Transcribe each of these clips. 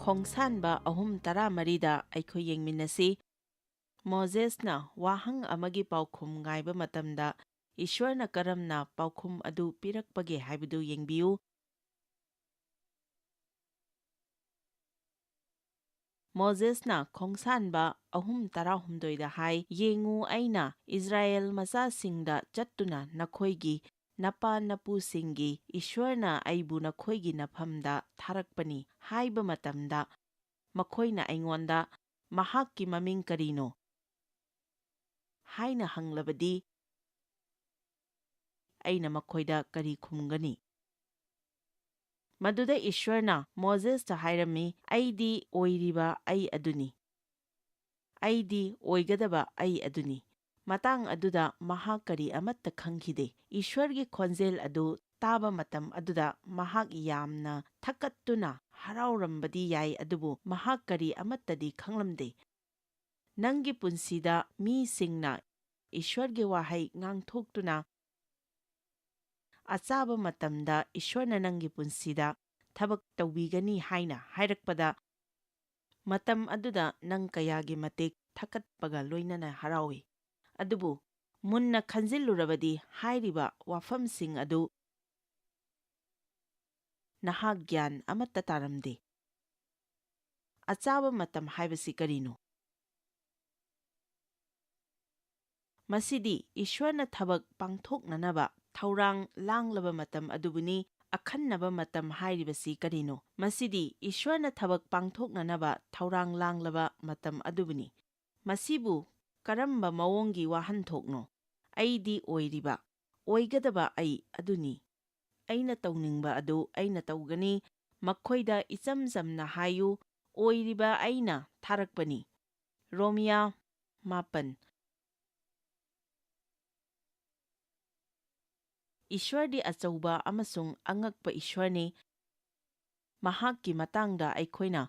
ꯈꯣꯡꯁꯥꯟꯕ 3:14ꯗ ꯑꯩꯈꯣꯏ ꯌꯦꯡꯃꯤꯟꯅꯁꯤ꯫ ꯃꯣꯖꯦꯁꯅ ꯋꯥꯍꯪ ꯑꯃꯒꯤ ꯄꯥꯎꯈꯨꯝ ꯉꯥꯏꯕ ꯃꯇꯝꯗ ꯏꯁ꯭ꯋꯔꯅ ꯀꯔꯝꯅ ꯄꯥꯎꯈꯨꯝ ꯑꯗꯨ ꯄꯤꯔꯛꯄꯒꯦ ꯍꯥꯏꯕꯗꯨ ꯌꯦꯡꯕꯤꯌꯨ꯫ ꯃꯣꯖꯦꯁꯅ ꯈꯣꯡꯁꯥꯟꯕ 3:18ꯗ ꯍꯥꯏ, ꯌꯦꯡꯉꯨ, ꯑꯩꯅ ꯏꯁ꯭ꯔꯥꯌꯦꯜ ꯃꯆꯥꯁꯤꯡꯗ ꯆꯠꯇꯨꯅ ꯅꯈꯣꯏꯒꯤ ꯅꯄꯥ ꯅꯄꯨꯁꯤꯡꯒꯤ ꯏꯁ꯭ꯋꯔꯅ ꯑꯩꯕꯨ ꯅꯈꯣꯏꯒꯤ ꯅꯐꯝꯗ ꯊꯥꯔꯛꯄꯅꯤ ꯍꯥꯏꯕ ꯃꯇꯝꯗ ꯃꯈꯣꯏꯅ ꯑꯩꯉꯣꯟꯗ ꯃꯍꯥꯛꯀꯤ ꯃꯃꯤꯡ ꯀꯔꯤꯅꯣ ꯍꯥꯏꯅ ꯍꯪꯂꯕꯗꯤ ꯑꯩꯅ ꯃꯈꯣꯏꯗ ꯀꯔꯤ ꯈꯨꯝꯒꯅꯤ? ꯃꯗꯨꯗ ꯏꯁ꯭ꯋꯔꯅ ꯃꯣꯖꯦꯁꯇ ꯍꯥꯏꯔꯝꯃꯤ, ꯑꯩꯗꯤ ꯑꯣꯏꯔꯤꯕ ꯑꯩ ꯑꯗꯨꯅꯤ, ꯑꯩꯗꯤ ꯑꯣꯏꯒꯗꯕ ꯑꯩ ꯑꯗꯨꯅꯤ꯫ ꯃꯇꯥꯡ ꯑꯗꯨꯗ ꯃꯍꯥꯛ ꯀꯔꯤ ꯑꯃꯠꯇ ꯈꯪꯈꯤꯗꯦ꯫ ꯏꯁ꯭ꯋꯔꯒꯤ ꯈꯣꯟꯖꯦꯜ ꯑꯗꯨ ꯇꯥꯕ ꯃꯇꯝ ꯑꯗꯨꯗ ꯃꯍꯥꯛ ꯌꯥꯝꯅ ꯊꯛꯀꯠꯇꯨꯅ ꯍꯔꯥꯎꯔꯝꯕꯗꯤ ꯌꯥꯏ, ꯑꯗꯨꯕꯨ ꯃꯍꯥꯛ ꯀꯔꯤ ꯑꯃꯠꯇꯗꯤ ꯈꯪꯂꯝꯗꯦ꯫ ꯅꯪꯒꯤ ꯄꯨꯟꯁꯤꯗ ꯃꯤꯁꯤꯡꯅ ꯏꯁ꯭ꯋꯔꯒꯤ ꯋꯥꯍꯩ ꯉꯥꯡꯊꯣꯛꯇꯨꯅ ꯑꯆꯥꯕ ꯃꯇꯝꯗ ꯏꯁ꯭ꯋꯔꯅ ꯅꯪꯒꯤ ꯄꯨꯟꯁꯤꯗ ꯊꯕꯛ ꯇꯧꯕꯤꯒꯅꯤ ꯍꯥꯏꯅ ꯍꯥꯏꯔꯛꯄꯗ ꯃꯇꯝ ꯑꯗꯨꯗ ꯅꯪ ꯀꯌꯥꯒꯤ ꯃꯇꯤꯛ ꯊꯛꯀꯠꯄꯒ ꯂꯣꯏꯅꯅ ꯍꯔꯥꯎꯏ꯫ ꯑꯗꯨꯕꯨ ꯃꯨꯟꯅ ꯈꯟꯖꯤꯜꯂꯨꯔꯕꯗꯤ ꯍꯥꯏꯔꯤꯕ ꯋꯥꯐꯝꯁꯤꯡ ꯑꯗꯨ ꯅꯍꯥꯛ ꯒ꯭ꯌꯥꯟ ꯑꯃꯠꯇ ꯇꯥꯔꯝꯗꯦ꯫ ꯑꯆꯥꯕ ꯃꯇꯝ ꯍꯥꯏꯕꯁꯤ ꯀꯔꯤꯅꯣ? ꯃꯁꯤꯗꯤ ꯏꯁ꯭ꯋꯔꯅ ꯊꯕꯛ ꯄꯥꯡꯊꯣꯛꯅꯅꯕ ꯊꯧꯔꯥꯡ ꯂꯥꯡꯂꯕ ꯃꯇꯝ ꯑꯗꯨꯕꯨꯅꯤ꯫ ꯑꯈꯟꯅꯕ ꯃꯇꯝ ꯍꯥꯏꯔꯤꯕꯁꯤ ꯀꯔꯤꯅꯣ? ꯃꯁꯤꯗꯤ ꯏꯁ꯭ꯋꯔꯅ ꯊꯕꯛ ꯄꯥꯡꯊꯣꯛꯅꯅꯕ ꯊꯧꯔꯥꯡ ꯂꯥꯡꯂꯕ ꯃꯇꯝ ꯑꯗꯨꯕꯨꯅꯤ꯫ ꯃꯁꯤꯕꯨ ꯀꯔꯝꯕ ꯃꯑꯣꯡꯒꯤ ꯋꯥꯍꯟꯊꯣꯛꯅꯣ? ꯑꯩꯗꯤ ꯑꯣꯏꯔꯤꯕ, ꯑꯣꯏꯒꯗꯕ ꯑꯩ ꯑꯗꯨꯅꯤ, ꯑꯩꯅ ꯇꯧꯅꯤꯡꯕ ꯑꯗꯨ ꯑꯩꯅ ꯇꯧꯒꯅꯤ꯫ ꯃꯈꯣꯏꯗ ꯏꯆꯝ ꯆꯝꯅ ꯍꯥꯏꯌꯨ, ꯑꯣꯏꯔꯤꯕ ꯑꯩꯅ ꯊꯥꯔꯛꯄꯅꯤ꯫ ꯔꯣꯃꯤꯌꯥ 9꯫ ꯏꯁ꯭ꯋꯔꯗꯤ ꯑꯆꯧꯕ ꯑꯃꯁꯨꯡ ꯑꯉꯛꯄ ꯏꯁ꯭ꯋꯔꯅꯤ꯫ ꯃꯍꯥꯛꯀꯤ ꯃꯇꯥꯡꯗ ꯑꯩꯈꯣꯏꯅ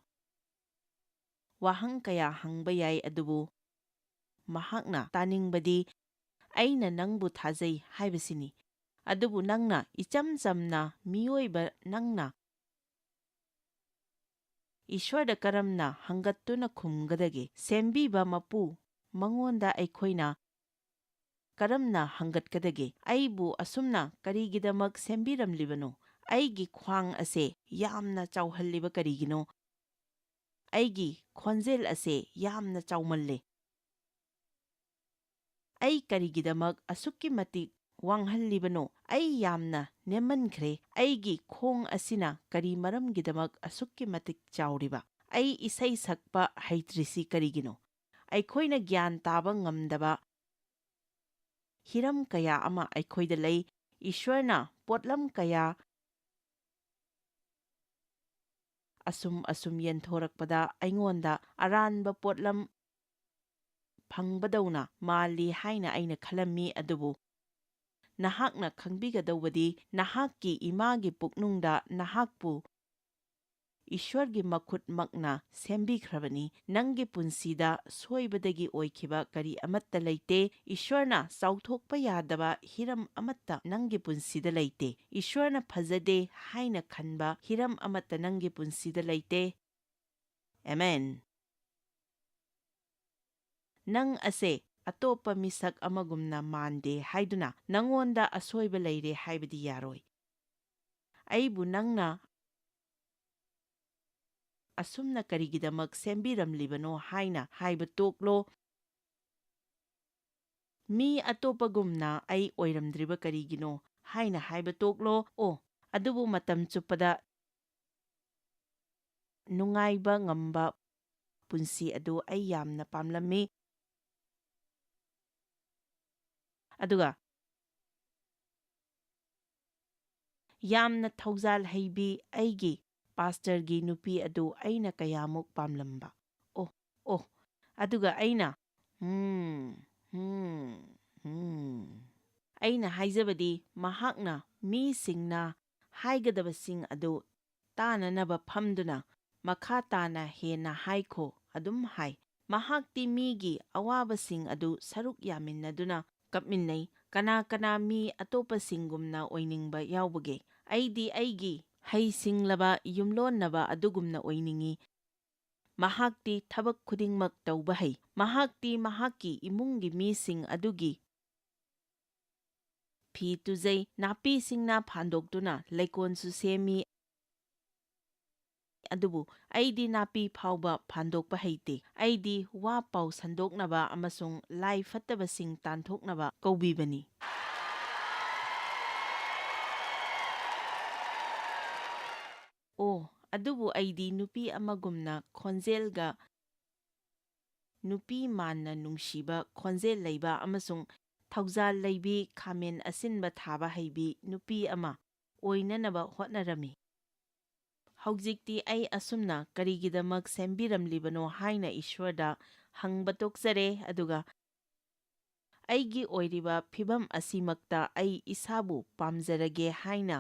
ꯋꯥꯍꯪ ꯀꯌꯥ ꯍꯪꯕ ꯌꯥꯏ, ꯑꯗꯨꯕꯨ ꯃꯍꯥꯛꯅ ꯇꯥꯅꯤꯡꯕꯗꯤ ꯑꯩꯅ ꯅꯪꯕꯨ ꯊꯥꯖꯩ ꯍꯥꯏꯕꯁꯤꯅꯤ꯫ ꯑꯗꯨꯕꯨ ꯅꯪꯅ ꯏꯆꯝ ꯆꯝꯅ ꯃꯤꯑꯣꯏꯕ ꯅꯪꯅ ꯏꯁ꯭ꯋꯔꯗ ꯀꯔꯝꯅ ꯍꯪꯒꯠꯇꯨꯅ ꯈꯨꯝꯒꯗꯒꯦ? ꯁꯦꯝꯕꯤꯕ ꯃꯄꯨ ꯃꯉꯣꯟꯗ ꯑꯩꯈꯣꯏꯅ ꯀꯔꯝꯅ ꯍꯪꯒꯠꯀꯗꯒꯦ? ꯑꯩꯕꯨ ꯑꯁꯨꯝꯅ ꯀꯔꯤꯒꯤꯗꯃꯛ ꯁꯦꯝꯕꯤꯔꯝꯂꯤꯕꯅꯣ? ꯑꯩꯒꯤ ꯈ꯭ꯋꯥꯡ ꯑꯁꯦ ꯌꯥꯝꯅ ꯆꯥꯎꯍꯜꯂꯤꯕ ꯀꯔꯤꯒꯤꯅꯣ? ꯑꯩꯒꯤ ꯈꯣꯟꯖꯦꯜ ꯑꯁꯦ ꯌꯥꯝꯅ ꯆꯥꯎꯃꯜꯂꯦ꯫ ꯑꯩ ꯀꯔꯤꯒꯤꯗꯃꯛ ꯑꯁꯨꯛꯀꯤ ꯃꯇꯤꯛ ꯋꯥꯡꯍꯜꯂꯤꯕꯅꯣ? ꯑꯩ ꯌꯥꯝꯅ ꯅꯦꯝꯃꯟꯈ꯭ꯔꯦ꯫ ꯑꯩꯒꯤ ꯈꯣꯡ ꯑꯁꯤꯅ ꯀꯔꯤ ꯃꯔꯝꯒꯤꯗꯃꯛ ꯑꯁꯨꯛꯀꯤ ꯃꯇꯤꯛ ꯆꯥꯎꯔꯤꯕ? ꯑꯩ ꯏꯁꯩ ꯁꯛꯄ ꯍꯩꯇ꯭ꯔꯤꯁꯤ ꯀꯔꯤꯒꯤꯅꯣ? ꯑꯩꯈꯣꯏꯅ ꯒ꯭ꯌꯥꯟ ꯇꯥꯕ ꯉꯝꯗꯕ ꯍꯤꯔꯝ ꯀꯌꯥ ꯑꯃ ꯑꯩꯈꯣꯏꯗ ꯂꯩ꯫ ꯏꯁ꯭ꯋꯔꯅ ꯄꯣꯠꯂꯝ ꯀꯌꯥ ꯑꯁꯨꯝ ꯌꯦꯟꯊꯣꯔꯛꯄꯗ ꯑꯩꯉꯣꯟꯗ ꯑꯔꯥꯟꯕ ꯄꯣꯠꯂꯝ ꯐꯪꯕꯗꯧꯅ ꯃꯥꯜꯂꯤ ꯍꯥꯏꯅ ꯑꯩꯅ ꯈꯜꯂꯝꯃꯤ, ꯑꯗꯨꯕꯨ ꯅꯍꯥꯛꯅ ꯈꯪꯕꯤꯒꯗꯧꯕꯗꯤ ꯅꯍꯥꯛꯀꯤ ꯏꯃꯥꯒꯤ ꯄꯨꯛꯅꯨꯡꯗ ꯅꯍꯥꯛꯄꯨ ꯏꯁ꯭ꯋꯔꯒꯤ ꯃꯈꯨꯠꯃꯛꯅ ꯁꯦꯝꯕꯤꯈ꯭ꯔꯕꯅꯤ꯫ ꯅꯪꯒꯤ ꯄꯨꯟꯁꯤꯗ ꯁꯣꯏꯕꯗꯒꯤ ꯑꯣꯏꯈꯤꯕ ꯀꯔꯤ ꯑꯃꯠꯇ ꯂꯩꯇꯦ꯫ ꯏꯁ꯭ꯋꯔꯅ ꯆꯥꯎꯊꯣꯛꯄ ꯌꯥꯗꯕ ꯍꯤꯔꯝ ꯑꯃꯠꯇ ꯅꯪꯒꯤ ꯄꯨꯟꯁꯤꯗ ꯂꯩꯇꯦ꯫ ꯏꯁ꯭ꯋꯔꯅ ꯐꯖꯗꯦ ꯍꯥꯏꯅ ꯈꯟꯕ ꯍꯤꯔꯝ ꯑꯃꯠꯇ ꯅꯪꯒꯤ ꯄꯨꯟꯁꯤꯗ ꯂꯩꯇꯦ꯫ ꯑꯦꯃꯦꯟ꯫ ꯅꯪ ꯑꯁꯦ ꯑꯇꯣꯞꯄ ꯃꯤꯁꯛ ꯑꯃꯒꯨꯝꯅ ꯃꯥꯟꯗꯦ ꯍꯥꯏꯗꯨꯅ ꯅꯪꯉꯣꯟꯗ ꯑꯁꯣꯏꯕ ꯂꯩꯔꯦ ꯍꯥꯏꯕꯗꯤ ꯌꯥꯔꯣꯏ꯫ ꯑꯩꯕꯨ ꯅꯪꯅ ꯑꯁꯨꯝꯅ ꯀꯔꯤꯒꯤꯗꯃꯛ ꯁꯦꯝꯕꯤꯔꯝꯂꯤꯕꯅꯣ ꯍꯥꯏꯅ ꯍꯥꯏꯕ ꯇꯣꯛꯂꯣ꯫ ꯃꯤ ꯑꯇꯣꯞꯄꯒꯨꯝꯅ ꯑꯩ ꯑꯣꯏꯔꯝꯗ꯭ꯔꯤꯕ ꯀꯔꯤꯒꯤꯅꯣ ꯍꯥꯏꯅ ꯍꯥꯏꯕ ꯇꯣꯛꯂꯣ꯫ ꯑꯗꯨꯕꯨ ꯃꯇꯝ ꯆꯨꯞꯄꯗ ꯅꯨꯡꯉꯥꯏꯕ ꯉꯝꯕ ꯄꯨꯟꯁꯤ ꯑꯗꯨ ꯑꯩ ꯌꯥꯝꯅ ꯄꯥꯝꯂꯝꯃꯤ꯫ ꯑꯗꯨꯒ ꯌꯥꯝꯅ ꯊꯧꯖꯥꯜ ꯍꯩꯕꯤ ꯑꯩꯒꯤ ꯄꯥꯁꯇꯔꯒꯤ ꯅꯨꯄꯤ ꯑꯗꯨ ꯑꯩꯅ ꯀꯌꯥꯃꯨꯛ ꯄꯥꯝꯂꯝꯕ꯫ ꯑꯗꯨꯒ ꯑꯩꯅ ꯑꯩꯅ ꯍꯥꯏꯖꯕꯗꯤ ꯃꯍꯥꯛꯅ ꯃꯤꯁꯤꯡꯅ ꯍꯥꯏꯒꯗꯕꯁꯤꯡ ꯑꯗꯨ ꯇꯥꯅꯅꯕ ꯐꯝꯗꯨꯅ ꯃꯈꯥ ꯇꯥꯅ ꯍꯦꯟꯅ ꯍꯥꯏꯈꯣ ꯑꯗꯨꯝ ꯍꯥꯏ꯫ ꯃꯍꯥꯛꯇꯤ ꯃꯤꯒꯤ ꯑꯋꯥꯕꯁꯤꯡ ꯑꯗꯨ ꯁꯔꯨꯛ ꯌꯥꯃꯤꯟꯅꯗꯨꯅ ꯀꯞꯃꯤꯟꯅꯩ꯫ ꯀꯅꯥ ꯀꯅꯥ ꯃꯤ ꯑꯇꯣꯞꯄꯁꯤꯡꯒꯨꯝꯅ ꯑꯣꯏꯅꯤꯡꯕ ꯌꯥꯎꯕꯒꯦ? ꯑꯩꯗꯤ ꯑꯩꯒꯤ ꯍꯩꯁꯤꯡꯂꯕ ꯌꯨꯝꯂꯣꯟꯅꯕ ꯑꯗꯨꯒꯨꯝꯅ ꯑꯣꯏꯅꯤꯡꯏ꯫ ꯃꯍꯥꯛꯇꯤ ꯊꯕꯛ ꯈꯨꯗꯤꯡꯃꯛ ꯇꯧꯕ ꯍꯩ꯫ ꯃꯍꯥꯛꯇꯤ ꯃꯍꯥꯛꯀꯤ ꯏꯃꯨꯡꯒꯤ ꯃꯤꯁꯤꯡ ꯑꯗꯨꯒꯤ ꯐꯤ ꯇꯨꯖꯩ, ꯅꯥꯄꯤꯁꯤꯡꯅ ꯐꯥꯟꯗꯣꯛꯇꯨꯅ ꯂꯩꯀꯣꯜꯁꯨ ꯁꯦꯝꯃꯤ, ꯑꯗꯨꯕꯨ ꯑꯩꯗꯤ ꯅꯥꯄꯤ ꯐꯥꯎꯕ ꯐꯥꯟꯗꯣꯛꯄ ꯍꯩꯇꯦ꯫ ꯑꯩꯗꯤ ꯋꯥ ꯄꯥꯎ ꯁꯟꯗꯣꯛꯅꯕ ꯑꯃꯁꯨꯡ ꯂꯥꯏ ꯐꯠꯇꯕꯁꯤꯡ ꯇꯥꯟꯊꯣꯛꯅꯕ ꯀꯧꯕꯤꯕꯅꯤ꯫ ꯑꯣ, ꯑꯗꯨꯕꯨ ꯑꯩꯗꯤ ꯅꯨꯄꯤ ꯑꯃꯒꯨꯝꯅ ꯈꯣꯟꯖꯦꯜꯒ ꯅꯨꯄꯤ ꯃꯥꯟꯅ ꯅꯨꯡꯁꯤꯕ ꯈꯣꯟꯖꯦꯜ ꯂꯩꯕ ꯑꯃꯁꯨꯡ ꯊꯧꯖꯥꯜ ꯂꯩꯕꯤ, ꯈꯥꯃꯦꯟ ꯑꯁꯤꯟꯕ ꯊꯥꯕ ꯍꯩꯕꯤ ꯅꯨꯄꯤ ꯑꯃ ꯑꯣꯏꯅꯅꯕ ꯍꯣꯠꯅꯔꯝꯃꯤ꯫ ꯍꯧꯖꯤꯛꯇꯤ ꯑꯩ ꯑꯁꯨꯝꯅ ꯀꯔꯤꯒꯤꯗꯃꯛ ꯁꯦꯝꯕꯤꯔꯝꯂꯤꯕꯅꯣ ꯍꯥꯏꯅ ꯏꯁ꯭ꯋꯔꯗ ꯍꯪꯕ ꯇꯣꯛꯆꯔꯦ, ꯑꯗꯨꯒ ꯑꯩꯒꯤ ꯑꯣꯏꯔꯤꯕ ꯐꯤꯚꯝ ꯑꯁꯤꯃꯛꯇ ꯑꯩ ꯏꯁꯥꯕꯨ ꯄꯥꯝꯖꯔꯒꯦ ꯍꯥꯏꯅ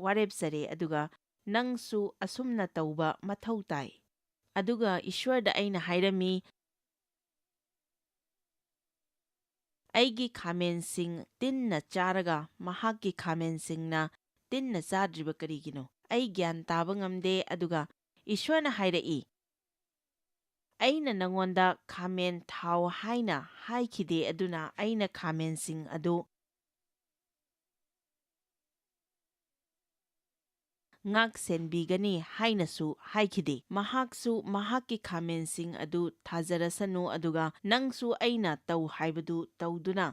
ꯋꯥꯔꯦꯞꯆꯔꯦ, ꯑꯗꯨꯒ ꯅꯪꯁꯨ ꯑꯁꯨꯝꯅ ꯇꯧꯕ ꯃꯊꯧ ꯇꯥꯏ꯫ ꯑꯗꯨꯒ ꯏꯁ꯭ꯋꯔꯗ ꯑꯩꯅ ꯍꯥꯏꯔꯝꯃꯤ, ꯑꯩꯒꯤ ꯈꯥꯃꯦꯟꯁꯤꯡ ꯇꯤꯟꯅ ꯆꯥꯔꯒ ꯃꯍꯥꯛꯀꯤ ꯈꯥꯃꯦꯟꯁꯤꯡꯅ ꯇꯤꯟꯅ ꯆꯥꯗ꯭ꯔꯤꯕ ꯀꯔꯤꯒꯤꯅꯣ? ꯑꯩ ꯒ꯭ꯌꯥꯟ ꯇꯥꯕ ꯉꯝꯗꯦ꯫ ꯑꯗꯨꯒ ꯏꯁ꯭ꯋꯔꯅ ꯍꯥꯏꯔꯛꯏ, ꯑꯩꯅ ꯅꯉꯣꯟꯗ ꯈꯥꯃꯦꯟ ꯊꯥꯎ ꯍꯥꯏꯅ ꯍꯥꯏꯈꯤꯗꯦ, ꯑꯗꯨꯅ ꯑꯩꯅ ꯈꯥꯃꯦꯟꯁꯤꯡ ꯑꯗꯨ ꯉꯥꯛ ꯁꯦꯟꯕꯤꯒꯅꯤ ꯍꯥꯏꯅꯁꯨ ꯍꯥꯏꯈꯤꯗꯦ꯫ ꯃꯍꯥꯛꯁꯨ ꯃꯍꯥꯛꯀꯤ ꯈꯥꯃꯦꯟꯁꯤꯡ ꯑꯗꯨ ꯊꯥꯖꯔꯁꯅꯨ, ꯑꯗꯨꯒ ꯅꯪꯁꯨ ꯑꯩꯅ ꯇꯧ ꯍꯥꯏꯕꯗꯨ ꯇꯧꯗꯨꯅ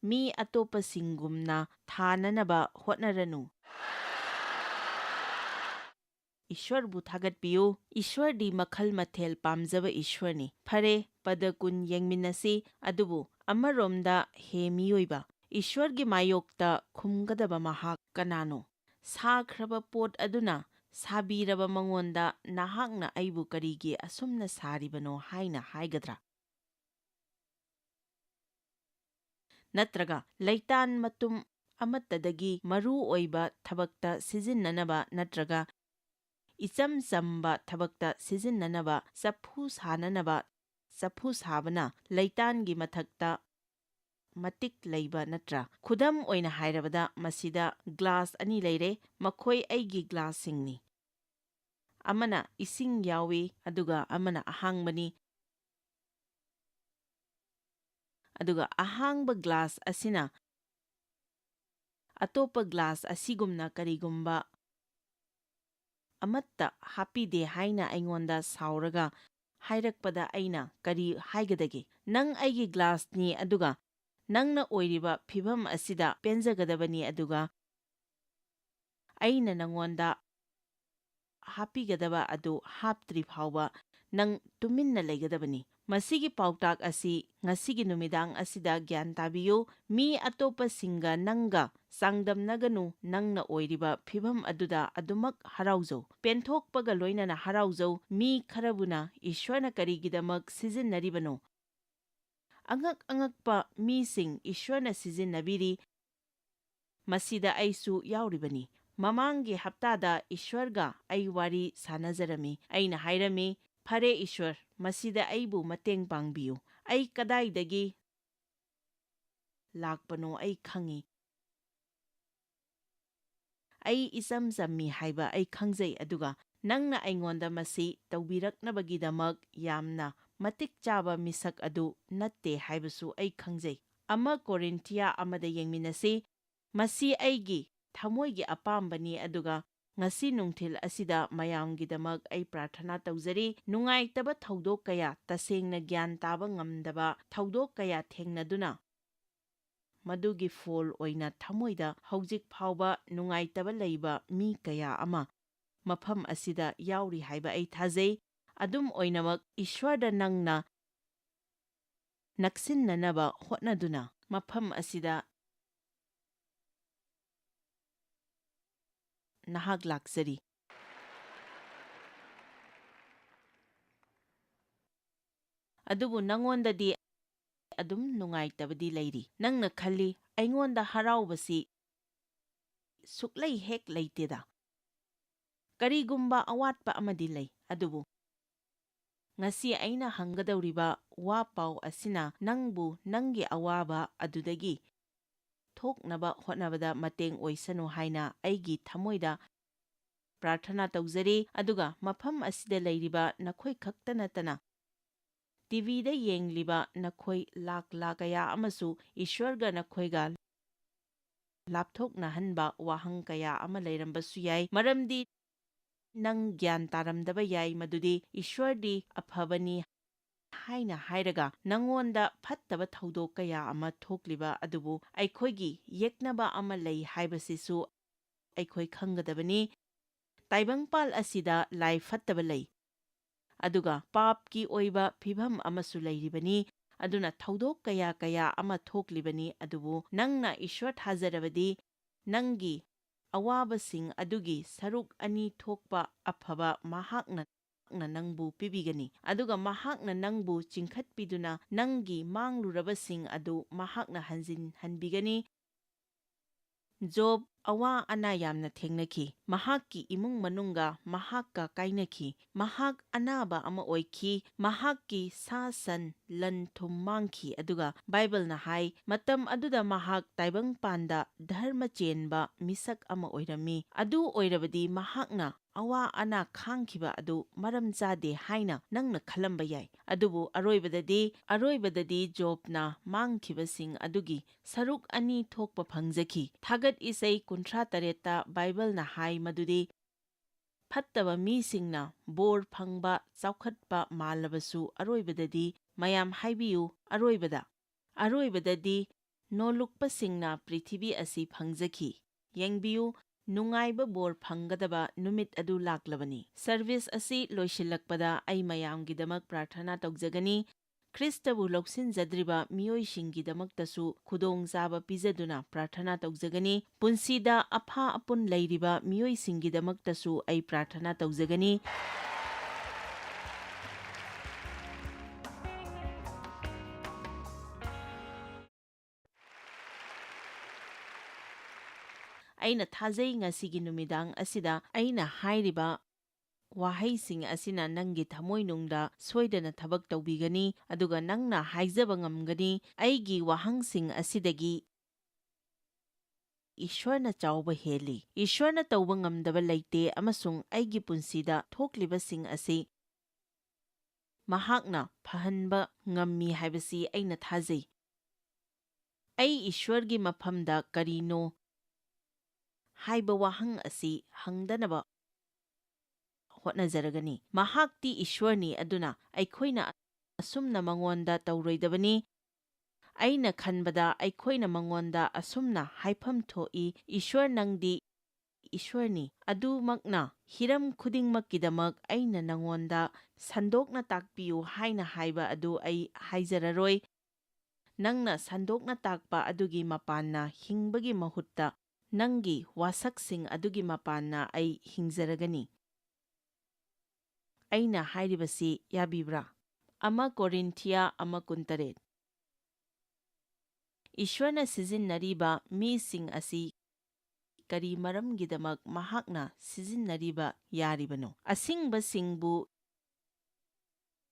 ꯃꯤ ꯑꯇꯣꯞꯄꯁꯤꯡꯒꯨꯝꯅ ꯊꯥꯅꯅꯕ ꯍꯣꯠꯅꯔꯅꯨ꯫ ꯏꯁ꯭ꯋꯔꯕꯨ ꯊꯥꯒꯠꯄꯤꯌꯨ꯫ ꯏꯁ꯭ꯋꯔꯗꯤ ꯃꯈꯜ ꯃꯊꯦꯜ ꯄꯥꯝꯖꯕ ꯏꯁ꯭ꯋꯔꯅꯤ꯫ ꯐꯔꯦ, ꯄꯗ 10 ꯌꯦꯡꯃꯤꯟꯅꯁꯤ꯫ ꯑꯗꯨꯕꯨ ꯑꯃꯔꯣꯝꯗ, ꯍꯦ ꯃꯤꯑꯣꯏꯕ, ꯏꯁ꯭ꯋꯔꯒꯤ ꯃꯥꯌꯣꯛꯇ ꯈꯨꯝꯒꯗꯕ ꯃꯍꯥꯛ ꯀꯅꯥꯅꯣ? ꯁꯥꯈ꯭ꯔꯕ ꯄꯣꯠ ꯑꯗꯨꯅ ꯁꯥꯕꯤꯔꯕ ꯃꯉꯣꯟꯗ ꯅꯍꯥꯛꯅ ꯑꯩꯕꯨ ꯀꯔꯤꯒꯤ ꯑꯁꯨꯝꯅ ꯁꯥꯔꯤꯕꯅꯣ ꯍꯥꯏꯅ ꯍꯥꯏꯒꯗ꯭ꯔꯥ? ꯅꯠꯇ꯭ꯔꯒ ꯂꯩꯇꯥꯟ ꯃꯇꯨꯝ ꯑꯃꯠꯇꯗꯒꯤ ꯃꯔꯨ ꯑꯣꯏꯕ ꯊꯕꯛꯇ ꯁꯤꯖꯤꯟꯅꯅꯕ, ꯅꯠꯇ꯭ꯔꯒ ꯏꯆꯝ ꯆꯝꯕ ꯊꯕꯛꯇ ꯁꯤꯖꯤꯟꯅꯅꯕ ꯆꯐꯨ ꯁꯥꯅꯅꯕ ꯆꯐꯨ ꯁꯥꯕꯅ ꯂꯩꯇꯥꯟꯒꯤ ꯃꯊꯛꯇ ꯃꯇꯤꯛ ꯂꯩꯕ ꯅꯠꯇ꯭ꯔꯥ? ꯈꯨꯗꯝ ꯑꯣꯏꯅ ꯍꯥꯏꯔꯕꯗ, ꯃꯁꯤꯗ ꯒ꯭ꯂꯥꯁ 2 ꯂꯩꯔꯦ, ꯃꯈꯣꯏ ꯑꯩꯒꯤ ꯒ꯭ꯂꯥꯁꯁꯤꯡꯅꯤ꯫ ꯑꯃꯅ ꯏꯁꯤꯡ ꯌꯥꯎꯏ ꯑꯗꯨꯒ ꯑꯃꯅ ꯑꯍꯥꯡꯕꯅꯤ, ꯑꯗꯨꯒ ꯑꯍꯥꯡꯕ ꯒ꯭ꯂꯥꯁ ꯑꯁꯤꯅ ꯑꯇꯣꯞꯄ ꯒ꯭ꯂꯥꯁ ꯑꯁꯤꯒꯨꯝꯅ ꯀꯔꯤꯒꯨꯝꯕ ꯑꯃꯠꯇ ꯍꯥꯞꯄꯤꯗꯦ ꯍꯥꯏꯅ ꯑꯩꯉꯣꯟꯗ ꯁꯥꯎꯔꯒ ꯍꯥꯏꯔꯛꯄꯗ ꯑꯩꯅ ꯀꯔꯤ ꯍꯥꯏꯒꯗꯒꯦ? ꯅꯪ ꯑꯩꯒꯤ ꯒ꯭ꯂꯥꯁꯅꯤ, ꯑꯗꯨꯒ ꯅꯪꯅ ꯑꯣꯏꯔꯤꯕ ꯐꯤꯚꯝ ꯑꯁꯤꯗ ꯄꯦꯟꯖꯒꯗꯕꯅꯤ, ꯑꯗꯨꯒ ꯑꯩꯅ ꯅꯉꯣꯟꯗ ꯍꯥꯞꯄꯤꯒꯗꯕ ꯑꯗꯨ ꯍꯥꯞꯇ꯭ꯔꯤ ꯐꯥꯎꯕ ꯅꯪ ꯇꯨꯃꯤꯟꯅ ꯂꯩꯒꯗꯕꯅꯤ꯫ ꯃꯁꯤꯒꯤ ꯄꯥꯎꯇꯥꯛ ꯑꯁꯤ ꯉꯁꯤꯒꯤ ꯅꯨꯃꯤꯗꯥꯡ ꯑꯁꯤꯗ ꯒ꯭ꯌꯥꯟ ꯇꯥꯕꯤꯌꯨ꯫ ꯃꯤ ꯑꯇꯣꯞꯄꯁꯤꯡꯒ ꯅꯪꯒ ꯆꯥꯡꯗꯝꯅꯒꯅꯨ꯫ ꯅꯪꯅ ꯑꯣꯏꯔꯤꯕ ꯐꯤꯚꯝ ꯑꯗꯨꯗ ꯑꯗꯨꯃꯛ ꯍꯔꯥꯎꯖꯧ, ꯄꯦꯟꯊꯣꯛꯄꯒ ꯂꯣꯏꯅꯅ ꯍꯔꯥꯎꯖꯧ꯫ ꯃꯤ ꯈꯔꯕꯨꯅ ꯏꯁ꯭ꯋꯔꯅ ꯀꯔꯤꯒꯤꯗꯃꯛ ꯁꯤꯖꯤꯟꯅꯔꯤꯕꯅꯣ? ꯑꯉꯛ-ꯑꯉꯛꯄ ꯃꯤꯁꯤꯡ ꯏꯁ꯭ꯋꯔꯅ ꯁꯤꯖꯤꯟꯅꯕꯤꯔꯤ, ꯃꯁꯤꯗ ꯑꯩꯁꯨ ꯌꯥꯎꯔꯤꯕꯅꯤ꯫ ꯃꯃꯥꯡꯒꯤ ꯍꯞꯇꯥꯗ ꯏꯁ꯭ꯋꯔꯒ ꯑꯩ ꯋꯥꯔꯤ ꯁꯥꯅꯖꯔꯝꯃꯤ꯫ ꯑꯩꯅ ꯍꯥꯏꯔꯝꯃꯤ, ꯐꯔꯦ ꯏꯁ꯭ꯋꯔ, ꯃꯁꯤꯗ ꯑꯩꯕꯨ ꯃꯇꯦꯡ ꯄꯥꯡꯕꯤꯌꯨ꯫ ꯑꯩ ꯀꯗꯥꯏꯗꯒꯤ ꯂꯥꯛꯄꯅꯣ ꯑꯩ ꯈꯪꯏ꯫ ꯑꯩ ꯏꯆꯝ ꯆꯝꯃꯤ ꯍꯥꯏꯕ ꯑꯩ ꯈꯪꯖꯩ, ꯑꯗꯨꯒ ꯅꯪꯅ ꯑꯩꯉꯣꯟꯗ ꯃꯁꯤ ꯇꯧꯕꯤꯔꯛꯅꯕꯒꯤꯗꯃꯛ ꯌꯥꯝꯅ ꯃꯇꯤꯛ ꯆꯥꯕ ꯃꯤꯁꯛ ꯑꯗꯨ ꯅꯠꯇꯦ ꯍꯥꯏꯕꯁꯨ ꯑꯩ ꯈꯪꯖꯩ꯫ 1 ꯀꯣꯔꯤꯟꯊꯤꯌꯥ 1 ꯌꯦꯡꯃꯤꯟꯅꯁꯤ꯫ ꯃꯁꯤ ꯑꯩꯒꯤ ꯊꯃꯣꯏꯒꯤ ꯑꯄꯥꯝꯕꯅꯤ, ꯑꯗꯨꯒ ꯉꯁꯤ ꯅꯨꯡꯊꯤꯜ ꯑꯁꯤꯗ ꯃꯌꯥꯝꯒꯤꯗꯃꯛ ꯑꯩ ꯄ꯭ꯔꯥꯊꯅꯥ ꯇꯧꯖꯔꯤ꯫ ꯅꯨꯡꯉꯥꯏꯇꯕ ꯊꯧꯗꯣꯛ ꯀꯌꯥ, ꯇꯁꯦꯡꯅ ꯒ꯭ꯌꯥꯟ ꯇꯥꯕ ꯉꯝꯗꯕ ꯊꯧꯗꯣꯛ ꯀꯌꯥ ꯊꯦꯡꯅꯗꯨꯅ ꯃꯗꯨꯒꯤ ꯐꯣꯜ ꯑꯣꯏꯅ ꯊꯃꯣꯏꯗ ꯍꯧꯖꯤꯛ ꯐꯥꯎꯕ ꯅꯨꯡꯉꯥꯏꯇꯕ ꯂꯩꯕ ꯃꯤ ꯀꯌꯥ ꯑꯃ ꯃꯐꯝ ꯑꯁꯤꯗ ꯌꯥꯎꯔꯤ ꯍꯥꯏꯕ ꯑꯩ ꯊꯥꯖꯩ꯫ ꯑꯗꯨꯝ ꯑꯣꯏꯅꯃꯛ ꯏꯁ꯭ꯋꯔꯗ ꯅꯪꯅ ꯅꯛꯁꯤꯟꯅꯅꯕ ꯍꯣꯠꯅꯗꯨꯅ ꯃꯐꯝ ꯑꯁꯤꯗ ꯅꯍꯥꯛ ꯂꯥꯛꯆꯔꯤ꯫ ꯑꯗꯨꯕꯨ ꯅꯉꯣꯟꯗꯗꯤ ꯑꯗꯨꯝ ꯅꯨꯡꯉꯥꯏꯇꯕꯗꯤ ꯂꯩꯔꯤ꯫ ꯅꯪꯅ ꯈꯜꯂꯤ, ꯑꯩꯉꯣꯟꯗ ꯍꯔꯥꯎꯕꯁꯤ ꯁꯨꯛꯂꯩ ꯍꯦꯛ ꯂꯩꯇꯦꯗ꯫ ꯀꯔꯤꯒꯨꯝꯕ ꯑꯋꯥꯠꯄ ꯑꯃꯗꯤ ꯂꯩ, ꯑꯗꯨꯕꯨ ꯉꯁꯤ ꯑꯩꯅ ꯍꯪꯒꯗꯧꯔꯤꯕ ꯋꯥ ꯄꯥꯎ ꯑꯁꯤꯅ ꯅꯪꯕꯨ ꯅꯪꯒꯤ ꯑꯋꯥꯕ ꯑꯗꯨꯗꯒꯤ ꯊꯣꯛꯅꯕ ꯍꯣꯠꯅꯕꯗ ꯃꯇꯦꯡ ꯑꯣꯏꯁꯅꯨ ꯍꯥꯏꯅ ꯑꯩꯒꯤ ꯊꯃꯣꯏꯗ ꯄ꯭ꯔꯥꯔꯊꯅꯥ ꯇꯧꯖꯔꯤ ꯑꯗꯨꯒ ꯃꯐꯝ ꯑꯁꯤꯗ ꯂꯩꯔꯤꯕ ꯅꯈꯣꯏ ꯈꯛꯇ ꯅꯠꯇꯅ ꯇꯤꯚꯤꯗ ꯌꯦꯡꯂꯤꯕ ꯅꯈꯣꯏ ꯂꯥꯛ ꯀꯌꯥ ꯑꯃꯁꯨ ꯏꯁ꯭ꯋꯔꯒ ꯅꯈꯣꯏꯒ ꯂꯥꯞꯊꯣꯛꯅꯍꯟꯕ ꯋꯥꯍꯪ ꯀꯌꯥ ꯑꯃ ꯂꯩꯔꯝꯕꯁꯨ ꯌꯥꯏ, ꯃꯔꯝꯗꯤ ꯅꯪ ꯒ꯭ꯌꯥꯟ ꯇꯥꯔꯝꯗꯕ ꯌꯥꯏ ꯃꯗꯨꯗꯤ ꯏꯁ꯭ꯋꯔꯗꯤ ꯑꯐꯕꯅꯤ ꯍꯥꯏꯅ ꯍꯥꯏꯔꯒ ꯅꯪꯉꯣꯟꯗ ꯐꯠꯇꯕ ꯊꯧꯗꯣꯛ ꯀꯌꯥ ꯑꯃ ꯊꯣꯛꯂꯤꯕ ꯑꯗꯨꯕꯨ ꯑꯩꯈꯣꯏꯒꯤ ꯌꯦꯛꯅꯕ ꯑꯃ ꯂꯩ ꯍꯥꯏꯕꯁꯤꯁꯨ ꯑꯩꯈꯣꯏ ꯈꯪꯒꯗꯕꯅꯤ꯫ ꯇꯥꯏꯕꯪꯄꯥꯜ ꯑꯁꯤꯗ ꯂꯥꯏ ꯐꯠꯇꯕ ꯂꯩ, ꯑꯗꯨꯒ ꯄꯥꯞꯀꯤ ꯑꯣꯏꯕ ꯐꯤꯚꯝ ꯑꯃꯁꯨ ꯂꯩꯔꯤꯕꯅꯤ, ꯑꯗꯨꯅ ꯊꯧꯗꯣꯛ ꯀꯌꯥ ꯑꯃ ꯊꯣꯛꯂꯤꯕꯅꯤ, ꯑꯗꯨꯕꯨ ꯅꯪꯅ ꯏꯁ꯭ꯋꯔ ꯊꯥꯖꯔꯕꯗꯤ ꯅꯪꯒꯤ ꯑꯋꯥꯕꯁꯤꯡ ꯑꯗꯨꯒꯤ ꯁꯔꯨꯛ ꯑꯅꯤ ꯊꯣꯛꯄ ꯑꯐꯕ ꯃꯍꯥꯛꯅ ꯅꯪꯕꯨ ꯄꯤꯕꯤꯒꯅꯤ, ꯑꯗꯨꯒ ꯃꯍꯥꯛꯅ ꯅꯪꯕꯨ ꯆꯤꯡꯈꯠꯄꯤꯗꯨꯅ ꯅꯪꯒꯤ ꯃꯥꯡꯂꯨꯔꯕꯁꯤꯡ ꯑꯗꯨ ꯃꯍꯥꯛꯅ ꯍꯟꯖꯤꯟꯍꯟꯕꯤꯒꯅꯤ꯫ ꯖꯣꯕ ꯑꯋꯥ ꯑꯅꯥ ꯌꯥꯝꯅ ꯊꯦꯡꯅꯈꯤ, ꯃꯍꯥꯛꯀꯤ ꯏꯃꯨꯡ ꯃꯅꯨꯡꯒ ꯃꯍꯥꯛꯀ ꯀꯥꯏꯅꯈꯤ, ꯃꯍꯥꯛ ꯑꯅꯥꯕ ꯑꯃ ꯑꯣꯏꯈꯤ, ꯃꯍꯥꯛꯀꯤ ꯁꯥ ꯁꯟ ꯂꯟ ꯊꯨꯝ ꯃꯥꯡꯈꯤ, ꯑꯗꯨꯒ ꯕꯥꯏꯕꯜꯅ ꯍꯥꯏ ꯃꯇꯝ ꯑꯗꯨꯗ ꯃꯍꯥꯛ ꯇꯥꯏꯕꯪꯄꯥꯟꯗ ꯙꯔꯃ ꯆꯦꯟꯕ ꯃꯤꯁꯛ ꯑꯃ ꯑꯣꯏꯔꯝꯃꯤ, ꯑꯗꯨ ꯑꯣꯏꯔꯕꯗꯤ ꯃꯍꯥꯛꯅ ꯑꯋꯥ ꯑꯅꯥ ꯈꯥꯡꯈꯤꯕ ꯑꯗꯨ ꯃꯔꯝ ꯆꯥꯗꯦ ꯍꯥꯏꯅ ꯅꯪꯅ ꯈꯜꯂꯝꯕ ꯌꯥꯏ, ꯑꯗꯨꯕꯨ ꯑꯔꯣꯏꯕꯗꯗꯤ ꯖꯣꯕꯅ ꯃꯥꯡꯈꯤꯕꯁꯤꯡ ꯑꯗꯨꯒꯤ ꯁꯔꯨꯛ ꯑꯅꯤ ꯊꯣꯛꯄ ꯐꯪꯖꯈꯤ꯫ ꯊꯥꯒꯠ ꯏꯁꯩ 38ꯇ ꯕꯥꯏꯕꯜꯅ ꯍꯥꯏ ꯃꯗꯨꯗꯤ ꯐꯠꯇꯕ ꯃꯤꯁꯤꯡꯅ ꯕꯣꯔ ꯐꯪꯕ ꯆꯥꯎꯈꯠꯄ ꯃꯥꯜꯂꯕꯁꯨ ꯑꯔꯣꯏꯕꯗꯗꯤ ꯃꯌꯥꯝ ꯍꯥꯏꯕꯤꯌꯨ ꯑꯔꯣꯏꯕꯗꯗꯤ ꯅꯣꯂꯨꯛꯄꯁꯤꯡꯅ ꯄ꯭ꯔꯤꯊꯤꯕꯤ ꯑꯁꯤ ꯐꯪꯖꯈꯤ꯫ ꯌꯦꯡꯕꯤꯌꯨ, ꯅꯨꯡꯉꯥꯏꯕ ꯕꯣꯔ ꯐꯪꯒꯗꯕ ꯅꯨꯃꯤꯠ ꯑꯗꯨ ꯂꯥꯛꯂꯕꯅꯤ꯫ ꯁꯔꯚꯤꯁ ꯑꯁꯤ ꯂꯣꯏꯁꯤꯜꯂꯛꯄꯗ ꯑꯩ ꯃꯌꯥꯝꯒꯤꯗꯃꯛ ꯄ꯭ꯔꯥꯔꯊꯅꯥ ꯇꯧꯖꯒꯅꯤ, ꯈ꯭ꯔꯤꯁꯇꯕꯨ ꯂꯧꯁꯤꯟꯖꯗ꯭ꯔꯤꯕ ꯃꯤꯑꯣꯏꯁꯤꯡꯒꯤꯗꯃꯛꯇꯁꯨ ꯈꯨꯗꯣꯡꯆꯥꯕ ꯄꯤꯖꯗꯨꯅ ꯄ꯭ꯔꯥꯔꯊꯅꯥ ꯇꯧꯖꯒꯅꯤ, ꯄꯨꯟꯁꯤꯗ ꯑꯐꯥ ꯑꯄꯨꯟ ꯂꯩꯔꯤꯕ ꯃꯤꯑꯣꯏꯁꯤꯡꯒꯤꯗꯃꯛꯇꯁꯨ ꯑꯩ ꯄ꯭ꯔꯥꯔꯊꯅꯥ ꯇꯧꯖꯒꯅꯤ꯫ ꯑꯩꯅ ꯊꯥꯖꯩ ꯉꯁꯤꯒꯤ ꯅꯨꯃꯤꯗꯥꯡ ꯑꯁꯤꯗ ꯑꯩꯅ ꯍꯥꯏꯔꯤꯕ ꯋꯥꯍꯩꯁꯤꯡ ꯑꯁꯤꯅ ꯅꯪꯒꯤ ꯊꯃꯣꯏꯅꯨꯡꯗ ꯁꯣꯏꯗꯅ ꯊꯕꯛ ꯇꯧꯕꯤꯒꯅꯤ, ꯑꯗꯨꯒ ꯅꯪꯅ ꯍꯥꯏꯖꯕ ꯉꯝꯒꯅꯤ, ꯑꯩꯒꯤ ꯋꯥꯍꯪꯁꯤꯡ ꯑꯁꯤꯗꯒꯤ ꯏꯁ꯭ꯋꯔꯅ ꯆꯥꯎꯕ ꯍꯦꯜꯂꯤ, ꯏꯁ꯭ꯋꯔꯅ ꯇꯧꯕ ꯉꯝꯗꯕ ꯂꯩꯇꯦ, ꯑꯃꯁꯨꯡ ꯑꯩꯒꯤ ꯄꯨꯟꯁꯤꯗ ꯊꯣꯛꯂꯤꯕꯁꯤꯡ ꯑꯁꯤ ꯃꯍꯥꯛꯅ ꯐꯍꯟꯕ ꯉꯝꯃꯤ ꯍꯥꯏꯕꯁꯤ ꯑꯩꯅ ꯊꯥꯖꯩ꯫ ꯑꯩ ꯏꯁ꯭ꯋꯔꯒꯤ ꯃꯐꯝꯗ ꯀꯔꯤꯅꯣ ꯍꯥꯏꯕ ꯋꯥꯍꯪ ꯑꯁꯤ ꯍꯪꯗꯅꯕ ꯍꯣꯠꯅꯖꯔꯒꯅꯤ꯫ ꯃꯍꯥꯛꯇꯤ ꯏꯁ꯭ꯋꯔꯅꯤ, ꯑꯗꯨꯅ ꯑꯩꯈꯣꯏꯅ ꯑꯁꯨꯝꯅ ꯃꯉꯣꯟꯗ ꯇꯧꯔꯣꯏꯗꯕꯅꯤ꯫ ꯑꯩꯅ ꯈꯟꯕꯗ ꯑꯩꯈꯣꯏꯅ ꯃꯉꯣꯟꯗ ꯑꯁꯨꯝꯅ ꯍꯥꯏꯐꯝ ꯊꯣꯛꯏ, ꯏꯁ꯭ꯋꯔ ꯅꯪꯗꯤ ꯏꯁ꯭ꯋꯔꯅꯤ, ꯑꯗꯨꯃꯛꯅ ꯍꯤꯔꯝ ꯈꯨꯗꯤꯡꯃꯛꯀꯤꯗꯃꯛ ꯑꯩꯅ ꯅꯉꯣꯟꯗ ꯁꯟꯗꯣꯛꯅ ꯇꯥꯛꯄꯤꯌꯨ ꯍꯥꯏꯅ ꯍꯥꯏꯕ ꯑꯗꯨ ꯑꯩ ꯍꯥꯏꯖꯔꯔꯣꯏ꯫ ꯅꯪꯅ ꯁꯟꯗꯣꯛꯅ ꯇꯥꯛꯄ ꯑꯗꯨꯒꯤ ꯃꯄꯥꯟꯅ ꯍꯤꯡꯕꯒꯤ ꯃꯍꯨꯠꯇ ꯅꯪꯒꯤ ꯋꯥꯁꯛꯁꯤꯡ ꯑꯗꯨꯒꯤ ꯃꯄꯥꯟꯅ ꯑꯩ ꯍꯤꯡꯖꯔꯒꯅꯤ꯫ ꯑꯩꯅ ꯍꯥꯏꯔꯤꯕꯁꯤ ꯌꯥꯕꯤꯕ꯭ꯔꯥ? 1 ꯀꯣꯔꯤꯟꯊꯤꯌꯥ 1:18 ꯏꯁ꯭ꯋꯔꯅ ꯁꯤꯖꯤꯟꯅꯔꯤꯕ ꯃꯤꯁꯤꯡ ꯑꯁꯤ ꯀꯔꯤ ꯃꯔꯝꯒꯤꯗꯃꯛ ꯃꯍꯥꯛꯅ ꯁꯤꯖꯤꯟꯅꯔꯤꯕ ꯌꯥꯔꯤꯕꯅꯣ? ꯑꯁꯤꯡꯕꯁꯤꯡꯕꯨ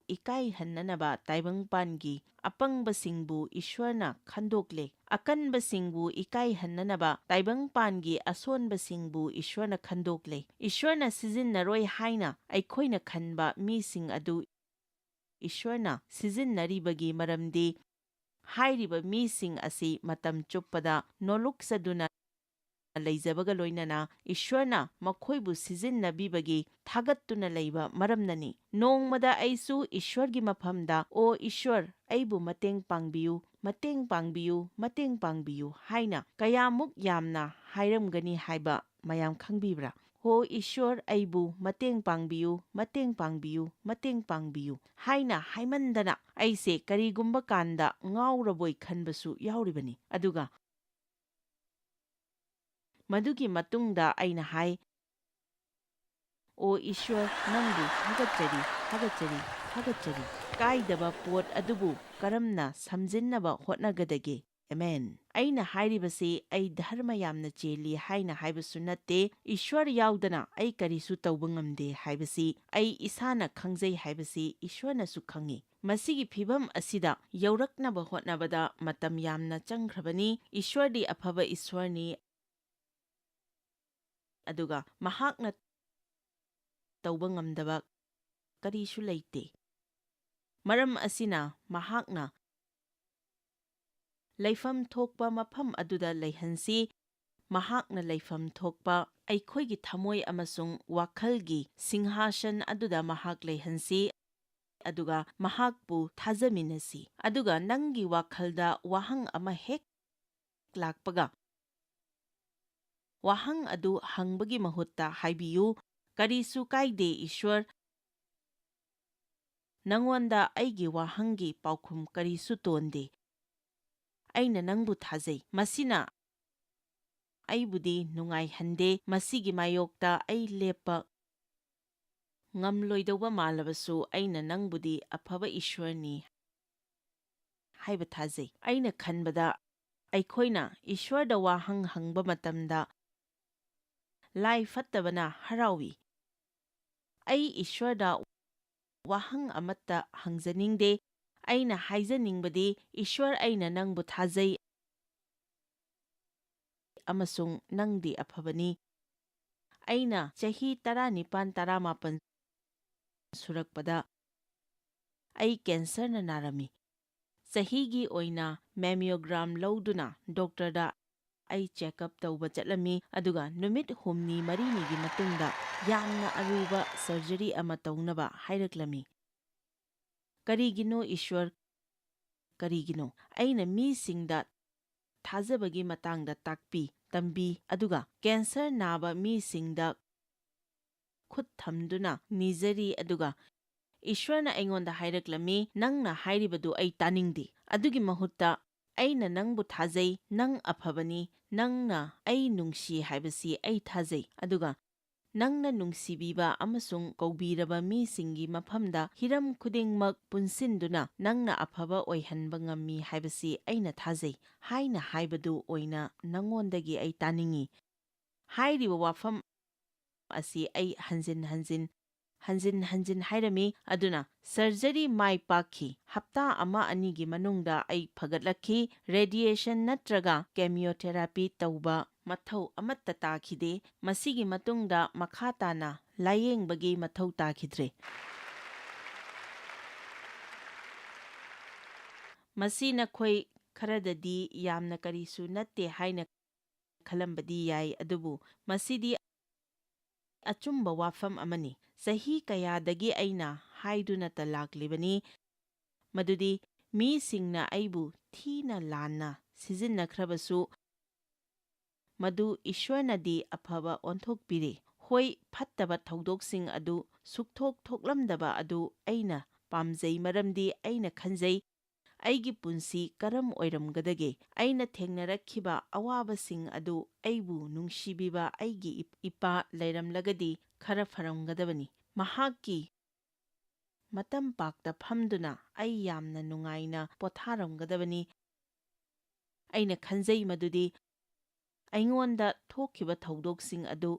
ꯏꯀꯥꯏꯍꯟꯅꯅꯕ ꯇꯥꯏꯕꯪꯄꯥꯟꯒꯤ ꯑꯄꯪꯕꯁꯤꯡꯕꯨ ꯏꯁ꯭ꯋꯔꯅ ꯈꯟꯗꯣꯛꯂꯦ, ꯑꯀꯟꯕꯁꯤꯡꯕꯨ ꯏꯀꯥꯏꯍꯟꯅꯅꯕ ꯇꯥꯏꯕꯪꯄꯥꯟꯒꯤ ꯑꯁꯣꯟꯕꯁꯤꯡꯕꯨ ꯏꯁ꯭ꯋꯔꯅ ꯈꯟꯗꯣꯛꯂꯦ꯫ ꯏꯁ꯭ꯋꯔꯅ ꯁꯤꯖꯤꯟꯅꯔꯣꯏ ꯍꯥꯏꯅ ꯑꯩꯈꯣꯏꯅ ꯈꯟꯕ ꯃꯤꯁꯤꯡ ꯑꯗꯨ ꯏꯁ꯭ꯋꯔꯅ ꯁꯤꯖꯤꯟꯅꯔꯤꯕꯒꯤ ꯃꯔꯝꯗꯤ ꯍꯥꯏꯔꯤꯕ ꯃꯤꯁꯤꯡ ꯑꯁꯤ ꯃꯇꯝ ꯆꯨꯞꯄꯗ ꯅꯣꯂꯨꯛꯆꯗꯨꯅ ꯂꯩꯖꯕꯒ ꯂꯣꯏꯅꯅ ꯏꯁ꯭ꯋꯔꯅ ꯃꯈꯣꯏꯕꯨ ꯁꯤꯖꯤꯟꯅꯕꯤꯕꯒꯤ ꯊꯥꯒꯠꯇꯨꯅ ꯂꯩꯕ ꯃꯔꯝꯅꯅꯤ꯫ ꯅꯣꯡꯃꯗ ꯑꯩꯁꯨ ꯏꯁ꯭ꯋꯔꯒꯤ ꯃꯐꯝꯗ "ꯑꯣ ꯏꯁ꯭ꯋꯔ, ꯑꯩꯕꯨ ꯃꯇꯦꯡ ꯄꯥꯡꯕꯤꯌꯨ, ꯃꯇꯦꯡ ꯄꯥꯡꯕꯤꯌꯨ, ꯃꯇꯦꯡ ꯄꯥꯡꯕꯤꯌꯨ" ꯍꯥꯏꯅ ꯀꯌꯥꯃꯨꯛ ꯌꯥꯝꯅ ꯍꯥꯏꯔꯝꯒꯅꯤ ꯍꯥꯏꯕ ꯃꯌꯥꯝ ꯈꯪꯕꯤꯕ꯭ꯔꯥ? "ꯍꯣ ꯏꯁ꯭ꯋꯔ, ꯑꯩꯕꯨ ꯃꯇꯦꯡ ꯄꯥꯡꯕꯤꯌꯨ, ꯃꯇꯦꯡ ꯄꯥꯡꯕꯤꯌꯨ, ꯃꯇꯦꯡ ꯄꯥꯡꯕꯤꯌꯨ" ꯍꯥꯏꯅ ꯍꯥꯏꯃꯟꯗꯅ ꯑꯩꯁꯦ ꯀꯔꯤꯒꯨꯝꯕ ꯀꯥꯟꯗ ꯉꯥꯎꯔꯕꯣꯏ ꯈꯟꯕꯁꯨ ꯌꯥꯎꯔꯤꯕꯅꯤ꯫ ꯑꯗꯨꯒ ꯃꯗꯨꯒꯤ ꯃꯇꯨꯡꯗ ꯑꯩꯅ ꯍꯥꯏ, "ꯑꯣ ꯏꯁ꯭ꯋꯔ, ꯅꯪꯕꯨ ꯊꯥꯒꯠꯆꯔꯤ, ꯊꯥꯒꯠꯆꯔꯤ, ꯊꯥꯒꯠꯆꯔꯤ꯫ ꯀꯥꯏꯗꯕ ꯄꯣꯠ ꯑꯗꯨꯕꯨ ꯀꯔꯝꯅ ꯁꯝꯖꯤꯟꯅꯕ ꯍꯣꯠꯅꯒꯗꯒꯦ?" ꯑꯃꯦꯟ꯫ ꯑꯩꯅ ꯍꯥꯏꯔꯤꯕꯁꯤ ꯑꯩ ꯙꯔꯃ ꯌꯥꯝꯅ ꯆꯦꯜꯂꯤ ꯍꯥꯏꯅ ꯍꯥꯏꯕꯁꯨ ꯅꯠꯇꯦ, ꯏꯁ꯭ꯋꯔ ꯌꯥꯎꯗꯅ ꯑꯩ ꯀꯔꯤꯁꯨ ꯇꯧꯕ ꯉꯝꯗꯦ ꯍꯥꯏꯕꯁꯤ ꯑꯩ ꯏꯁꯥꯅ ꯈꯪꯖꯩ ꯍꯥꯏꯕꯁꯤ ꯏꯁ꯭ꯋꯔꯅꯁꯨ ꯈꯪꯏ꯫ ꯃꯁꯤꯒꯤ ꯐꯤꯚꯝ ꯑꯁꯤꯗ ꯌꯧꯔꯛꯅꯕ ꯍꯣꯠꯅꯕꯗ ꯃꯇꯝ ꯌꯥꯝꯅ ꯆꯪꯈ꯭ꯔꯕꯅꯤ꯫ ꯏꯁ꯭ꯋꯔꯗꯤ ꯑꯐꯕ ꯏꯁ꯭ꯋꯔꯅꯤ, ꯑꯗꯨꯒ ꯃꯍꯥꯛꯅ ꯇꯧꯕ ꯉꯝꯗꯕ ꯀꯔꯤꯁꯨ ꯂꯩꯇꯦ꯫ ꯃꯔꯝ ꯑꯁꯤꯅ ꯃꯍꯥꯛꯅ ꯂꯩꯐꯝ ꯊꯣꯛꯄ ꯃꯐꯝ ꯑꯗꯨꯗ ꯂꯩꯍꯟꯁꯤ, ꯃꯍꯥꯛꯅ ꯂꯩꯐꯝ ꯊꯣꯛꯄ ꯑꯩꯈꯣꯏꯒꯤ ꯊꯃꯣꯏ ꯑꯃꯁꯨꯡ ꯋꯥꯈꯜꯒꯤ ꯁꯤꯡꯍꯥꯁꯟ ꯑꯗꯨꯗ ꯃꯍꯥꯛ ꯂꯩꯍꯟꯁꯤ, ꯑꯗꯨꯒ ꯃꯍꯥꯛꯄꯨ ꯊꯥꯖꯃꯤꯟꯅꯁꯤ꯫ ꯑꯗꯨꯒ ꯅꯪꯒꯤ ꯋꯥꯈꯜꯗ ꯋꯥꯍꯪ ꯑꯃ ꯍꯦꯛ ꯂꯥꯛꯄꯒ ꯋꯥꯍꯪ ꯑꯗꯨ ꯍꯪꯕꯒꯤ ꯃꯍꯨꯠꯇ ꯍꯥꯏꯕꯤꯌꯨ, ꯀꯔꯤꯁꯨ ꯀꯥꯏꯗꯦ ꯏꯁ꯭ꯋꯔ, ꯅꯉꯣꯟꯗ ꯑꯩꯒꯤ ꯋꯥꯍꯪꯒꯤ ꯄꯥꯎꯈꯨꯝ ꯀꯔꯤꯁꯨ ꯇꯣꯟꯗꯦ꯫ ꯑꯩꯅ ꯅꯪꯕꯨ ꯊꯥꯖꯩ, ꯃꯁꯤꯅ ꯑꯩꯕꯨꯗꯤ ꯅꯨꯡꯉꯥꯏꯍꯟꯗꯦ, ꯃꯁꯤꯒꯤ ꯃꯥꯌꯣꯛꯇ ꯑꯩ ꯂꯦꯞꯄ ꯉꯝꯂꯣꯏꯗꯧꯕ ꯃꯥꯜꯂꯕꯁꯨ ꯑꯩꯅ ꯅꯪꯕꯨꯗꯤ ꯑꯐꯕ ꯏꯁ꯭ꯋꯔꯅꯤ ꯍꯥꯏꯕ ꯊꯥꯖꯩ꯫ ꯑꯩꯅ ꯈꯟꯕꯗ ꯑꯩꯈꯣꯏꯅ ꯏꯁ꯭ꯋꯔꯗ ꯋꯥꯍꯪ ꯍꯪꯕ ꯃꯇꯝꯗ ꯂꯥꯏ ꯐꯠꯇꯕꯅ ꯍꯔꯥꯎꯏ꯫ ꯑꯩ ꯏꯁ꯭ꯋꯔꯗ ꯋꯥꯍꯪ ꯑꯃꯠꯇ ꯍꯪꯖꯅꯤꯡꯗꯦ, ꯑꯩꯅ ꯍꯥꯏꯖꯅꯤꯡꯕꯗꯤ ꯏꯁ꯭ꯋꯔ, ꯑꯩꯅ ꯅꯪꯕꯨ ꯊꯥꯖꯩ ꯑꯃꯁꯨꯡ ꯅꯪꯗꯤ ꯑꯐꯕꯅꯤ꯫ ꯑꯩꯅ ꯆꯍꯤ 19-18 ꯁꯨꯔꯛꯄꯗ ꯑꯩ ꯀꯦꯟꯁꯔꯅ ꯅꯥꯔꯝꯃꯤ꯫ ꯆꯍꯤꯒꯤ ꯑꯣꯏꯅ ꯃꯦꯃꯤꯌꯣꯒ꯭ꯔꯥꯝ ꯂꯧꯗꯨꯅ ꯗꯣꯛꯇꯔꯗ ꯑꯩ ꯆꯦꯛꯑꯞ ꯇꯧꯕ ꯆꯠꯂꯝꯃꯤ, ꯑꯗꯨꯒ ꯅꯨꯃꯤꯠ 6-7ꯒꯤ ꯃꯇꯨꯡꯗ ꯌꯥꯝꯅ ꯑꯔꯨꯕ ꯁꯔꯖꯔꯤ ꯑꯃ ꯇꯧꯅꯕ ꯍꯥꯏꯔꯛꯂꯝꯃꯤ꯫ ꯀꯔꯤꯒꯤꯅꯣ ꯏꯁ꯭ꯋꯔ, ꯀꯔꯤꯒꯤꯅꯣ? ꯑꯩꯅ ꯃꯤꯁꯤꯡꯗ ꯊꯥꯖꯕꯒꯤ ꯃꯇꯥꯡꯗ ꯇꯥꯛꯄꯤ ꯇꯝꯕꯤ, ꯑꯗꯨꯒ ꯀꯦꯟꯁꯔ ꯅꯥꯕ ꯃꯤꯁꯤꯡꯗ ꯈꯨꯠ ꯊꯝꯗꯨꯅ ꯅꯤꯖꯔꯤ, ꯑꯗꯨꯒ ꯏꯁ꯭ꯋꯔꯅ ꯑꯩꯉꯣꯟꯗ ꯍꯥꯏꯔꯛꯂꯝꯃꯤ, ꯅꯪꯅ ꯍꯥꯏꯔꯤꯕꯗꯨ ꯑꯩ ꯇꯥꯅꯤꯡꯗꯦ꯫ ꯑꯗꯨꯒꯤ ꯃꯍꯨꯠꯇ ꯑꯩꯅ ꯅꯪꯕꯨ ꯊꯥꯖꯩ, ꯅꯪ ꯑꯐꯕꯅꯤ, ꯅꯪꯅ ꯑꯩ ꯅꯨꯡꯁꯤ ꯍꯥꯏꯕꯁꯤ ꯑꯩ ꯊꯥꯖꯩ, ꯑꯗꯨꯒ ꯅꯪꯅ ꯅꯨꯡꯁꯤꯕꯤꯕ ꯑꯃꯁꯨꯡ ꯀꯧꯕꯤꯔꯕ ꯃꯤꯁꯤꯡꯒꯤ ꯃꯐꯝꯗ ꯍꯤꯔꯝ ꯈꯨꯗꯤꯡꯃꯛ ꯄꯨꯟꯁꯤꯟꯗꯨꯅ ꯅꯪꯅ ꯑꯐꯕ ꯑꯣꯏꯍꯟꯕ ꯉꯝꯃꯤ ꯍꯥꯏꯕꯁꯤ ꯑꯩꯅ ꯊꯥꯖꯩ ꯍꯥꯏꯅ ꯍꯥꯏꯕꯗꯨ ꯑꯣꯏꯅ ꯅꯉꯣꯟꯗꯒꯤ ꯑꯩ ꯇꯥꯅꯤꯡꯏ꯫ ꯍꯥꯏꯔꯤꯕ ꯋꯥꯐꯝ ꯑꯁꯤ ꯑꯩ ꯍꯟꯖꯤꯟ ꯍꯟꯖꯤꯟ ꯍꯥꯏꯔꯝꯃꯤ, ꯑꯗꯨꯅ ꯁꯔꯖꯔꯤ ꯃꯥꯏ ꯄꯥꯛꯈꯤ꯫ ꯍꯞꯇꯥ 1-2ꯒꯤ ꯃꯅꯨꯡꯗ ꯑꯩ ꯐꯒꯠꯂꯛꯈꯤ꯫ ꯔꯦꯗꯤꯌꯦꯁꯟ ꯅꯠꯇ꯭ꯔꯒ ꯀꯦꯃꯤꯌꯣꯊꯦꯔꯥꯄꯤ ꯇꯧꯕ ꯃꯊꯧ ꯑꯃꯠꯇ ꯇꯥꯈꯤꯗꯦ꯫ ꯃꯁꯤꯒꯤ ꯃꯇꯨꯡꯗ ꯃꯈꯥ ꯇꯥꯅ ꯂꯥꯌꯦꯡꯕꯒꯤ ꯃꯊꯧ ꯇꯥꯈꯤꯗ꯭ꯔꯦ꯫ ꯃꯁꯤ ꯅꯈꯣꯏ ꯈꯔꯗꯗꯤ ꯌꯥꯝꯅ ꯀꯔꯤꯁꯨ ꯅꯠꯇꯦ ꯍꯥꯏꯅ ꯈꯜꯂꯝꯕꯗꯤ ꯌꯥꯏ, ꯑꯗꯨꯕꯨ ꯃꯁꯤꯗꯤ ꯑꯆꯨꯝꯕ ꯋꯥꯐꯝ ꯑꯃꯅꯤ꯫ ꯆꯍꯤ ꯀꯌꯥꯗꯒꯤ ꯑꯩꯅ ꯍꯥꯏꯗꯨꯅꯇ ꯂꯥꯛꯂꯤꯕꯅꯤ ꯃꯗꯨꯗꯤ ꯃꯤꯁꯤꯡꯅ ꯑꯩꯕꯨ ꯊꯤꯅ ꯂꯥꯟꯅ ꯁꯤꯖꯤꯟꯅꯈ꯭ꯔꯕꯁꯨ ꯃꯗꯨ ꯏꯁ꯭ꯋꯔꯅꯗꯤ ꯑꯐꯕ ꯑꯣꯟꯊꯣꯛꯄꯤꯔꯦ꯫ ꯍꯣꯏ, ꯐꯠꯇꯕ ꯊꯧꯗꯣꯛꯁꯤꯡ ꯑꯗꯨ ꯁꯨꯛꯊꯣꯛ ꯊꯣꯛꯂꯝꯗꯕ ꯑꯗꯨ ꯑꯩꯅ ꯄꯥꯝꯖꯩ, ꯃꯔꯝꯗꯤ ꯑꯩꯅ ꯈꯟꯖꯩ ꯑꯩꯒꯤ ꯄꯨꯟꯁꯤ ꯀꯔꯝ ꯑꯣꯏꯔꯝꯒꯗꯒꯦ? ꯑꯩꯅ ꯊꯦꯡꯅꯔꯛꯈꯤꯕ ꯑꯋꯥꯕꯁꯤꯡ ꯑꯗꯨ ꯑꯩꯕꯨ ꯅꯨꯡꯁꯤꯕꯤꯕ ꯑꯩꯒꯤ ꯏꯄꯥ ꯂꯩꯔꯝꯂꯒꯗꯤ ꯈꯔ ꯐꯔꯝꯒꯗꯕꯅꯤ꯫ ꯃꯍꯥꯛꯀꯤ ꯃꯇꯝꯄꯥꯛꯇ ꯐꯝꯗꯨꯅ ꯑꯩ ꯌꯥꯝꯅ ꯅꯨꯡꯉꯥꯏꯅ ꯄꯣꯊꯥꯔꯝꯒꯗꯕꯅꯤ꯫ ꯑꯩꯅ ꯈꯟꯖꯩ ꯃꯗꯨꯗꯤ ꯑꯩꯉꯣꯟꯗ ꯊꯣꯛꯈꯤꯕ ꯊꯧꯗꯣꯛꯁꯤꯡ ꯑꯗꯨ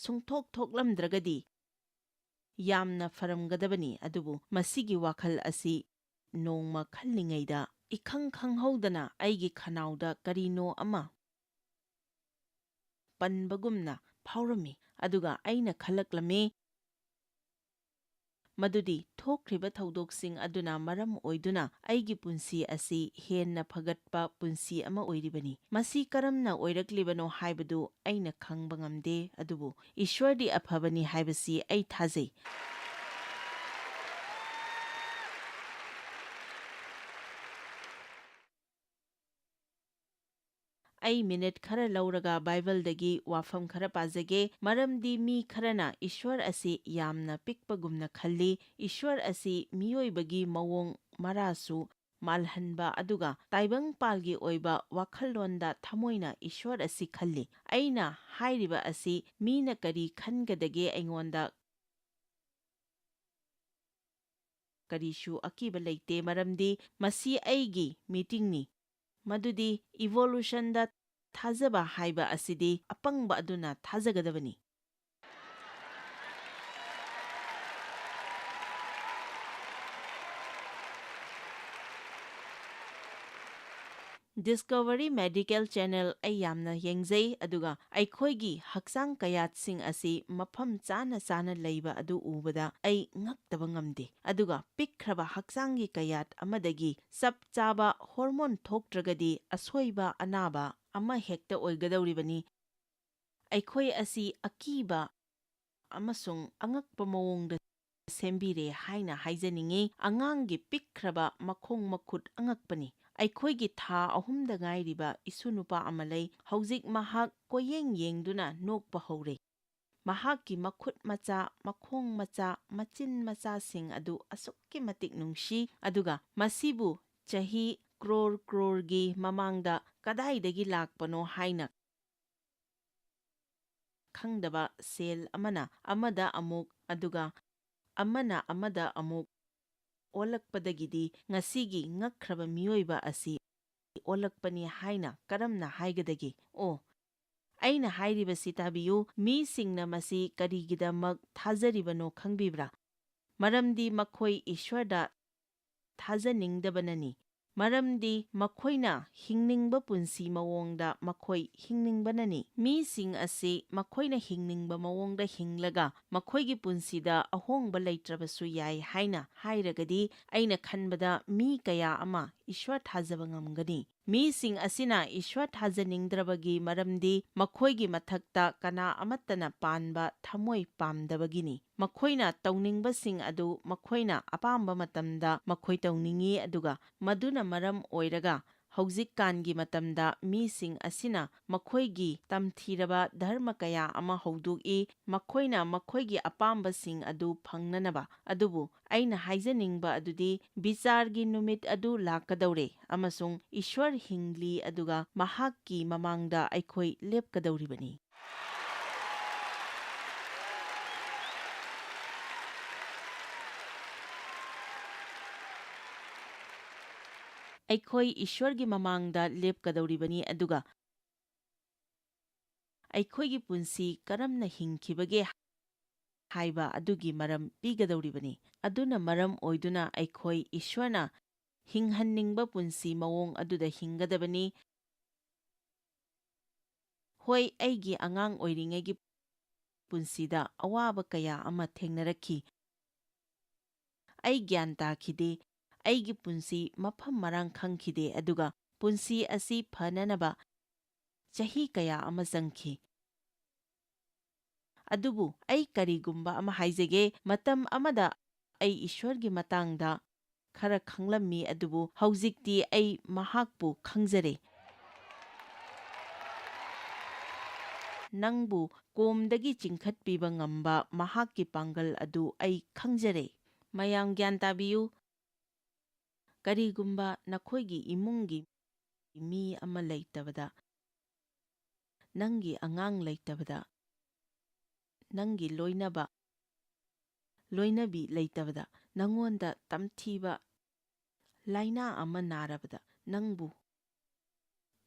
ꯁꯨꯡꯊꯣꯛ ꯊꯣꯛꯂꯝꯗ꯭ꯔꯒꯗꯤ ꯌꯥꯝꯅ ꯐꯔꯝꯒꯗꯕꯅꯤ, ꯑꯗꯨꯕꯨ ꯃꯁꯤꯒꯤ ꯋꯥꯈꯜ ꯑꯁꯤ ꯅꯣꯡꯃ ꯈꯜꯂꯤꯉꯩꯗ ꯏꯈꯪ ꯈꯪꯍꯧꯗꯅ ꯑꯩꯒꯤ ꯈꯅꯥꯎꯗ ꯀꯔꯤꯅꯣ ꯑꯃ ꯄꯟꯕꯒꯨꯝꯅ ꯐꯥꯎꯔꯝꯃꯤ, ꯑꯗꯨꯒ ꯑꯩꯅ ꯈꯜꯂꯛꯂꯝꯃꯤ ꯃꯗꯨꯗꯤ ꯊꯣꯛꯈ꯭ꯔꯤꯕ ꯊꯧꯗꯣꯛꯁꯤꯡ ꯑꯗꯨꯅ ꯃꯔꯝ ꯑꯣꯏꯗꯨꯅ ꯑꯩꯒꯤ ꯄꯨꯟꯁꯤ ꯑꯁꯤ ꯍꯦꯟꯅ ꯐꯒꯠꯄ ꯄꯨꯟꯁꯤ ꯑꯃ ꯑꯣꯏꯔꯤꯕꯅꯤ꯫ ꯃꯁꯤ ꯀꯔꯝꯅ ꯑꯣꯏꯔꯛꯂꯤꯕꯅꯣ ꯍꯥꯏꯕꯗු ꯑꯩꯅ ꯈꯪꯕ ꯉꯝꯗꯦ, ꯑꯗꯨꯕꯨ ꯏꯁ꯭ꯋꯔꯗꯤ ꯑꯐꯕꯅꯤ ꯍꯥꯏꯕꯁꯤ ꯑꯩ ꯊꯥꯖꯩ꯫ ꯑꯩ ꯃꯤꯅꯤꯠ ꯈꯔ ꯂꯧꯔꯒ ꯕꯥꯏꯕꯜꯗꯒꯤ ꯋꯥꯐꯝ ꯈꯔ ꯄꯥꯖꯒꯦ, ꯃꯔꯝꯗꯤ ꯃꯤ ꯈꯔꯅ ꯏꯁ꯭ꯋꯔ ꯑꯁꯤ ꯌꯥꯝꯅ ꯄꯤꯛꯄꯒꯨꯝꯅ ꯈꯜꯂꯤ꯫ ꯏꯁ꯭ꯋꯔ ꯑꯁꯤ ꯃꯤꯑꯣꯏꯕꯒꯤ ꯃꯑꯣꯡ ꯃꯔꯥꯁꯨ ꯃꯥꯜꯍꯟꯕ ꯑꯗꯨꯒ ꯇꯥꯏꯕꯪꯄꯥꯜꯒꯤ ꯑꯣꯏꯕ ꯋꯥꯈꯜꯂꯣꯟꯗ ꯊꯃꯣꯏꯅ ꯏꯁ꯭ꯋꯔ ꯑꯁꯤ ꯈꯜꯂꯤ꯫ ꯑꯩꯅ ꯍꯥꯏꯔꯤꯕ ꯑꯁꯤ ꯃꯤꯅ ꯀꯔꯤ ꯈꯟꯒꯗꯒꯦ ꯑꯩꯉꯣꯟꯗ ꯀꯔꯤꯁꯨ ꯑꯀꯤꯕ ꯂꯩꯇꯦ, ꯃꯔꯝꯗꯤ ꯃꯁꯤ ꯑꯩꯒꯤ ꯃꯤꯇꯤꯡꯅꯤ ꯃꯗꯨꯗꯤ ꯏꯚꯣꯂꯨꯁꯟꯗ ꯊꯥꯖꯕ ꯍꯥꯏꯕ ꯑꯁꯤꯗꯤ ꯑꯄꯪꯕ ꯑꯗꯨꯅ ꯊꯥꯖꯒꯗꯕꯅꯤ꯫ ꯗꯤꯁꯀꯣꯚꯔꯤ ꯃꯦꯗꯤꯀꯦꯜ ꯆꯦꯅꯦꯜ ꯑꯩ ꯌꯥꯝꯅ ꯌꯦꯡꯖꯩ ꯑꯗꯨꯒ ꯑꯩꯈꯣꯏꯒꯤ ꯍꯛꯆꯥꯡ ꯀꯌꯥꯠꯁꯤꯡ ꯑꯁꯤ ꯃꯐꯝ ꯆꯥꯅ ꯆꯥꯅ ꯂꯩꯕ ꯑꯗꯨ ꯎꯕꯗ ꯑꯩ ꯉꯛꯇꯕ ꯉꯝꯗꯦ ꯑꯗꯨꯒ ꯄꯤꯛꯈ꯭ꯔꯕ ꯍꯛꯆꯥꯡꯒꯤ ꯀꯌꯥꯠ ꯑꯃꯗꯒꯤ ꯆꯞ ꯆꯥꯕ ꯍꯣꯔꯃꯣꯟ ꯊꯣꯛꯇ꯭ꯔꯒꯗꯤ ꯑꯁꯣꯏꯕ ꯑꯅꯥꯕ ꯑꯃ ꯍꯦꯛꯇ ꯑꯣꯏꯒꯗꯧꯔꯤꯕꯅꯤ꯫ ꯑꯩꯈꯣꯏ ꯑꯁꯤ ꯑꯀꯤꯕ ꯑꯃꯁꯨꯡ ꯑꯉꯛꯄ ꯃꯑꯣꯡꯗ ꯁꯦꯝꯕꯤꯔꯦ ꯍꯥꯏꯅ ꯍꯥꯏꯖꯅꯤꯡꯉꯤ꯫ ꯑꯉꯥꯡꯒꯤ ꯄꯤꯛꯈ꯭ꯔꯕ ꯃꯈꯣꯡ ꯃꯈꯨꯠ ꯑꯉꯛꯄꯅꯤ꯫ ꯑꯩꯈꯣꯏꯒꯤ ꯊꯥ 3ꯗ ꯉꯥꯏꯔꯤꯕ ꯏꯁꯨꯅꯨꯄꯥ ꯑꯃ ꯂꯩ꯫ ꯍꯧꯖꯤꯛ ꯃꯍꯥꯛ ꯀꯣꯌꯦꯡ ꯌꯦꯡꯗꯨꯅ ꯅꯣꯛꯄ ꯍꯧꯔꯦ꯫ ꯃꯍꯥꯛꯀꯤ ꯃꯈꯨꯠ ꯃꯆꯥ, ꯃꯈꯣꯡ ꯃꯆꯥ, ꯃꯆꯤꯟ ꯃꯆꯥꯁꯤꯡ ꯑꯗꯨ ꯑꯁꯨꯛꯀꯤ ꯃꯇꯤꯛ ꯅꯨꯡꯁꯤ ꯑꯗꯨꯒ ꯃꯁꯤꯕꯨ ꯆꯍꯤ ꯀ꯭ꯔꯣꯔ ꯀ꯭ꯔꯣꯔꯒꯤ ꯃꯃꯥꯡꯗ ꯀꯗꯥꯏꯗꯒꯤ ꯂꯥꯛꯄꯅꯣ ꯍꯥꯏꯅ ꯈꯪꯗꯕ ꯁꯦꯜ ꯑꯃꯅ ꯑꯃꯗ ꯑꯃꯨꯛ ꯑꯗꯨꯒ ꯑꯃꯅ ꯑꯃꯗ ꯑꯃꯨꯛ ꯑꯣꯜꯂꯛꯄꯗꯒꯤꯗꯤ ꯉꯁꯤꯒꯤ ꯉꯛꯈ꯭ꯔꯕ ꯃꯤꯑꯣꯏꯕ ꯑꯁꯤ ꯑꯣꯜꯂꯛꯄꯅꯤ ꯍꯥꯏꯅ ꯀꯔꯝꯅ ꯍꯥꯏꯒꯗꯒꯦ? ꯑꯣ, ꯑꯩꯅ ꯍꯥꯏꯔꯤꯕꯁꯤ ꯇꯥꯕꯤꯌꯨ꯫ ꯃꯤꯁꯤꯡꯅ ꯃꯁꯤ ꯀꯔꯤꯒꯤꯗꯃꯛ ꯊꯥꯖꯔꯤꯕꯅꯣ ꯈꯪꯕꯤꯕ꯭ꯔꯥ? ꯃꯔꯝꯗꯤ ꯃꯈꯣꯏ ꯏꯁ꯭ꯋꯔꯗ ꯊꯥꯖꯅꯤꯡꯗꯕꯅꯅꯤ꯫ ꯃꯔꯝꯗꯤ ꯃꯈꯣꯏꯅ ꯍꯤꯡꯅꯤꯡꯕ ꯄꯨꯟꯁꯤ ꯃꯑꯣꯡꯗ ꯃꯈꯣꯏ ꯍꯤꯡꯅꯤꯡꯕꯅꯅꯤ꯫ ꯃꯤꯁꯤꯡ ꯑꯁꯤ ꯃꯈꯣꯏꯅ ꯍꯤꯡꯅꯤꯡꯕ ꯃꯑꯣꯡꯗ ꯍꯤꯡꯂꯒ ꯃꯈꯣꯏꯒꯤ ꯄꯨꯟꯁꯤꯗ ꯑꯍꯣꯡꯕ ꯂꯩꯇ꯭ꯔꯕꯁꯨ ꯌꯥꯏ ꯍꯥꯏꯅ ꯍꯥꯏꯔꯒꯗꯤ ꯑꯩꯅ ꯈꯟꯕꯗ ꯃꯤ ꯀꯌꯥ ꯑꯃ ꯏꯁ꯭ꯋꯔ ꯊꯥꯖꯕ ꯉꯝꯒꯅꯤ꯫ ꯃꯤꯁꯤꯡ ꯑꯁꯤꯅ ꯏꯁ꯭ꯋꯔ ꯊꯥꯖꯅꯤꯡꯗ꯭ꯔꯕꯒꯤ ꯃꯔꯝꯗꯤ ꯃꯈꯣꯏꯒꯤ ꯃꯊꯛꯇ ꯀꯅꯥ ꯑꯃꯠꯇꯅ ꯄꯥꯟꯕ ꯊꯃꯣꯏ ꯄꯥꯝꯗꯕꯒꯤꯅꯤ꯫ ꯃꯈꯣꯏꯅ ꯇꯧꯅꯤꯡꯕꯁꯤꯡ ꯑꯗꯨ ꯃꯈꯣꯏꯅ ꯑꯄꯥꯝꯕ ꯃꯇꯝꯗ ꯃꯈꯣꯏ ꯇꯧꯅꯤꯡꯏ ꯑꯗꯨꯒ ꯃꯗꯨꯅ ꯃꯔꯝ ꯑꯣꯏꯔꯒ ꯍꯧꯖꯤꯛꯀꯥꯟꯒꯤ ꯃꯇꯝꯗ ꯃꯤꯁꯤꯡ ꯑꯁꯤꯅ ꯃꯈꯣꯏꯒꯤ ꯇꯝꯊꯤꯔꯕ ꯙꯔꯃ ꯀꯌꯥ ꯑꯃ ꯍꯧꯗꯣꯛꯏ, ꯃꯈꯣꯏꯅ ꯃꯈꯣꯏꯒꯤ ꯑꯄꯥꯝꯕꯁꯤꯡ ꯑꯗꯨ ꯐꯪꯅꯅꯕ꯫ ꯑꯗꯨꯕꯨ ꯑꯩꯅ ꯍꯥꯏꯖꯅꯤꯡꯕ ꯑꯗꯨꯗꯤ ꯕꯤꯆꯥꯔꯒꯤ ꯅꯨꯃꯤꯠ ꯑꯗꯨ ꯂꯥꯛꯀꯗꯧꯔꯦ ꯑꯃꯁꯨꯡ ꯏꯁ꯭ꯋꯔ ꯍꯤꯡꯂꯤ ꯑꯗꯨꯒ ꯃꯍꯥꯛꯀꯤ ꯃꯃꯥꯡꯗ ꯑꯩꯈꯣꯏ ꯂꯦꯞꯀꯗꯧꯔꯤꯕꯅꯤ꯫ ꯑꯩꯈꯣꯏ ꯏꯁ꯭ꯋꯔꯒꯤ ꯃꯃꯥꯡꯗ ꯂꯦꯞꯀꯗꯧꯔꯤꯕꯅꯤ ꯑꯗꯨꯒ ꯑꯩꯈꯣꯏꯒꯤ ꯄꯨꯟꯁꯤ ꯀꯔꯝꯅ ꯍꯤꯡꯈꯤꯕꯒꯦ ꯍꯥꯏꯕ ꯑꯗꯨꯒꯤ ꯃꯔꯝ ꯄꯤꯒꯗꯧꯔꯤꯕꯅꯤ꯫ ꯑꯗꯨꯅ ꯃꯔꯝ ꯑꯣꯏꯗꯨꯅ ꯑꯩꯈꯣꯏ ꯏꯁ꯭ꯋꯔꯅ ꯍꯤꯡꯍꯟꯅꯤꯡꯕ ꯄꯨꯟꯁꯤ ꯃꯑꯣꯡ ꯑꯗꯨꯗ ꯍꯤꯡꯒꯗꯕꯅꯤ꯫ ꯍꯣꯏ, ꯑꯩꯒꯤ ꯑꯉꯥꯡ ꯑꯣꯏꯔꯤꯉꯩꯒꯤ ꯄꯨꯟꯁꯤꯗ ꯑꯋꯥꯕ ꯀꯌా ꯑꯃ ꯊꯦꯡꯅꯔꯛꯈꯤ꯫ ꯑꯩ ꯒ꯭ꯌꯥꯟ ꯇꯥꯈꯤꯗꯦ꯫ ꯑꯩꯒꯤ ꯄꯨꯟꯁꯤ ꯃꯐꯝ ꯃꯔꯥꯡ ꯈꯪꯈꯤꯗꯦ ꯑꯗꯨꯒ ꯄꯨꯟꯁꯤ ꯑꯁꯤ ꯐꯅꯅꯕ ꯆꯍꯤ ꯀꯌꯥ ꯑꯃ ꯆꯪꯈꯤ꯫ ꯑꯗꯨꯕꯨ ꯑꯩ ꯀꯔꯤꯒꯨꯝꯕ ꯑꯃ ꯍꯥꯏꯖꯒꯦ꯫ ꯃꯇꯝ ꯑꯃꯗ ꯑꯩ ꯏꯁ꯭ꯋꯔꯒꯤ ꯃꯇꯥꯡꯗ ꯈꯔ ꯈꯪꯂꯝꯃꯤ ꯑꯗꯨꯕꯨ ꯍꯧꯖꯤꯛꯇꯤ ꯑꯩ ꯃꯍꯥꯛꯄꯨ ꯈꯪꯖꯔꯦ꯫ ꯅꯪꯕꯨ ꯀꯣꯝꯗꯒꯤ ꯆꯤꯡꯈꯠꯄꯤꯕ ꯉꯝꯕ ꯃꯍꯥꯛꯀꯤ ꯄꯥꯡꯒꯜ ꯑꯗꯨ ꯑꯩ ꯈꯪꯖꯔꯦ꯫ ꯃꯌꯥꯝ ꯒ꯭ꯌꯥꯟ ꯇꯥꯕꯤꯌꯨ꯫ ꯀꯔꯤꯒꯨꯝꯕ ꯅꯈꯣꯏꯒꯤ ꯏꯃꯨꯡꯒꯤ ꯃꯤ ꯑꯃ ꯂꯩꯇꯕꯗ, ꯅꯪꯒꯤ ꯑꯉꯥꯡ ꯂꯩꯇꯕꯗ, ꯅꯪꯒꯤ ꯂꯣꯏꯅꯕꯤ ꯂꯩꯇꯕꯗ, ꯅꯪꯉꯣꯟꯗ ꯇꯝꯊꯤꯕ ꯂꯥꯏꯅꯥ ꯑꯃ ꯅꯥꯔꯕꯗ, ꯅꯪꯕꯨ